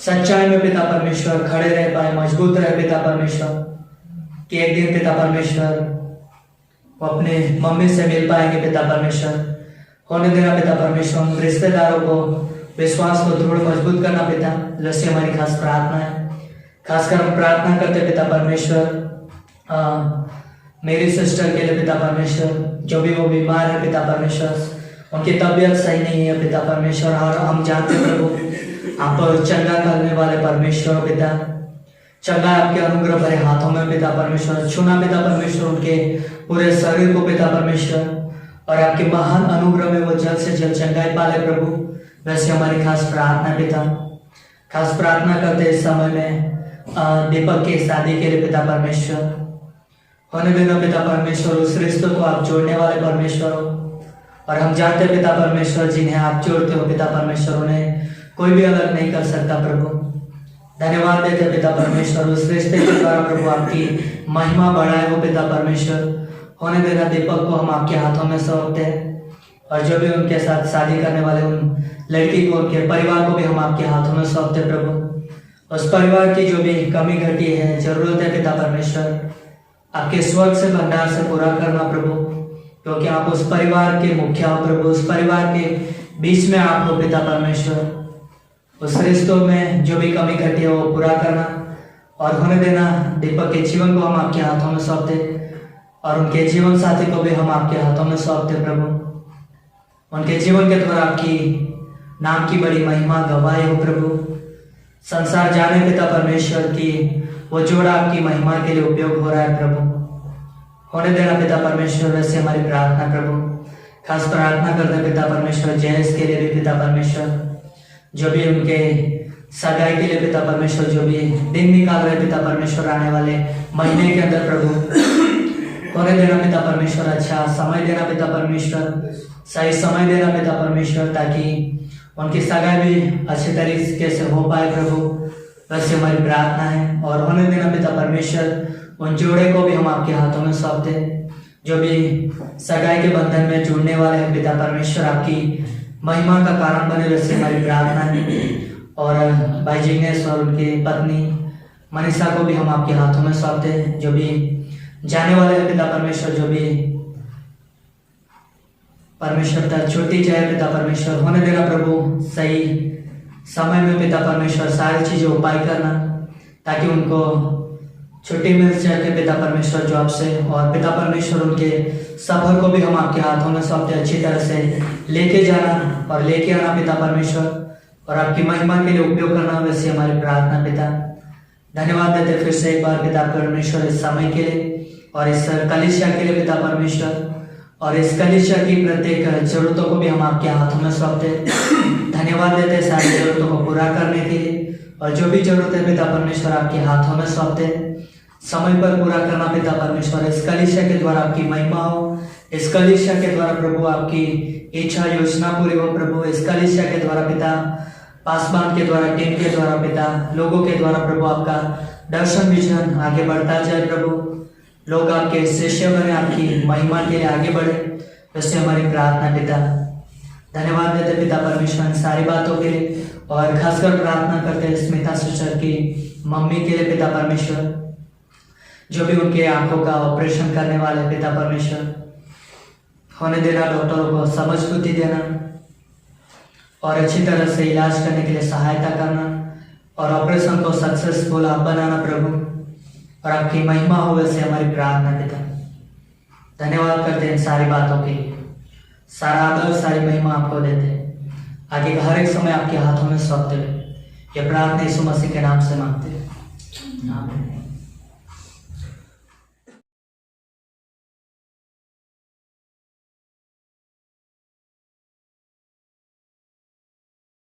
Speaker 2: सच्चाई में पिता परमेश्वर खड़े रह पाए, मजबूत रहे पिता परमेश्वर, कि एक दिन पिता परमेश्वर वो अपने मम्मी से मिल पाएंगे पिता परमेश्वर। होने देना पिता परमेश्वर, उन रिश्तेदारों को विश्वास को दृढ़ मजबूत करना पिता, जैसे हमारी खास प्रार्थना है। खासकर हम प्रार्थना करते पिता परमेश्वर मेरी सिस्टर के लिए पिता परमेश्वर, जो भी वो बीमार है पिता परमेश्वर, उनकी तबीयत सही नहीं है पिता परमेश्वर, और हम जानते हैं प्रभु आप चंगा करने वाले परमेश्वर हो पिता। चंगा आपके अनुग्रह भरे हाथों में पिता परमेश्वर, छूना पिता परमेश्वर उनके पूरे शरीर को पिता परमेश्वर, और आपके महान अनुग्रह में वो जल्द से जल्द चंगाई पाले प्रभु। वैसे हमारी खास प्रार्थना पिता, खास प्रार्थना करते इस समय में दीपक की शादी के लिए पिता परमेश्वर, होने देना पिता परमेश्वर, उस रिश्ते को आप जोड़ने वाले परमेश्वर हो, और हम जानते हैं पिता परमेश्वर जिन्हें आप जोड़ते हो पिता परमेश्वर, उन्हें कोई भी अलग नहीं कर सकता प्रभु। धन्यवाद देते हैं पिता परमेश्वर, उस रिश्ते के द्वारा प्रभु आपकी महिमा बढ़ाए हो पिता परमेश्वर। होने देना दीपक को हम आपके हाथों में सौंपते हैं, और जो भी उनके साथ शादी करने वाले उन लड़की को, उनके परिवार को भी हम आपके हाथों में सौंपते प्रभु। उस परिवार की जो भी कमी घटी है, जरूरत है पिता परमेश्वर, आपके स्वर्ग से भंडार से पूरा करना प्रभु, क्योंकि आप उस परिवार के मुखिया हो प्रभु, उस परिवार के बीच में आप हो पिता परमेश्वर। उस रिश्तों में जो भी कमी घटी है वो पूरा करना, और होने देना दीपक के जीवन को हम आपके हाथों में सौंपते, और उनके जीवन साथी को भी हम आपके हाथों में सौंपते प्रभु। उनके जीवन के द्वारा आपकी नाम की बड़ी महिमा गवाही हो प्रभु। संसार जाने पिता परमेश्वर की वो जोड़ा आपकी महिमा के लिए उपयोग हो रहा है प्रभु। होने देना पिता परमेश्वर, वैसे हमारी प्रार्थना प्रभु, खास प्रार्थना करते पिता परमेश्वर जयेश के लिए भी पिता परमेश्वर, जो भी उनके सगाई के लिए पिता परमेश्वर, जो भी दिन निकाल रहे पिता परमेश्वर आने वाले महीने के अंदर प्रभु। होने देना पिता परमेश्वर, अच्छा समय देना पिता परमेश्वर, सही समय देना पिता परमेश्वर, ताकि उनकी सगाई भी अच्छे तरीके से हो पाए प्रभु। वैसे हमारी प्रार्थना है, और होने देना पिता परमेश्वर उन जोड़े को भी हम आपके हाथों में सौंपते, जो भी सगाई के बंधन में जुड़ने वाले हैं पिता परमेश्वर, आपकी महिमा का कारण बने। वैसे हमारी प्रार्थना है, और भाई जिग्नेश और उनकी पत्नी मनीषा को भी हम आपके हाथों में सौंपते हैं, जो भी जाने वाले हैं पिता परमेश्वर, जो भी परमेश्वर तक छुट्टी चाहे पिता परमेश्वर। होने देना प्रभु सही समय में पिता परमेश्वर सारी चीजें उपाय करना, ताकि उनको छुट्टी मिल सके पिता परमेश्वर जॉब से, और पिता परमेश्वर उनके सफर को भी हम आपके हाथों में सौंपते, अच्छी तरह से लेके जाना और लेके आना पिता परमेश्वर, और आपकी महिमा के लिए उपयोग करना। वैसे हमारी प्रार्थना पिता, धन्यवाद देते फिर से एक बार पिता परमेश्वर इस समय के लिए, और इस कलीसिया के लिए पिता परमेश्वर, और इस कलीसिया की प्रत्येक जरूरतों को भी हम आपके हाथों में सौंपते। धन्यवाद देते सारी जरूरतों को पूरा करने के लिए, और जो भी जरूरत है पिता परमेश्वर आपके हाथों में सौंपते, समय पर पूरा करना पिता परमेश्वर। इस कलीसिया के द्वारा आपकी महिमा हो, इस कलीसिया के द्वारा प्रभु आपकी इच्छा योजना पूरी हो प्रभु। इस कलीसिया के द्वारा पिता, पासवान के द्वारा, टीम के द्वारा पिता, लोगों के द्वारा प्रभु आपका दर्शन विजन आगे बढ़ता जाए प्रभु। लोग आपके शिष्य बने, आपकी महिमा के लिए आगे बढ़े। वैसे हमारी प्रार्थना पिता, धन्यवाद देते पिता परमेश्वर सारी बातों के लिए, और खासकर प्रार्थना करते स्मिता सिस्टर की मम्मी के लिए पिता परमेश्वर, जो भी उनके आंखों का ऑपरेशन करने वाले पिता परमेश्वर। होने देना डॉक्टरों को समझ बुद्धि देना, और अच्छी तरह से इलाज करने के लिए सहायता करना, और ऑपरेशन को सक्सेसफुल आप बनाना प्रभु, और आपकी महिमा हो। वैसे हमारी प्रार्थना पिता, धन्यवाद करते हैं सारी बातों के लिए, सारा आदर सारी महिमा आपको देते हैं। आगे का हर एक समय आपके हाथों में सौंपते हुए ये प्रार्थना यीशु मसीह के नाम से मांगते हैं, आमीन।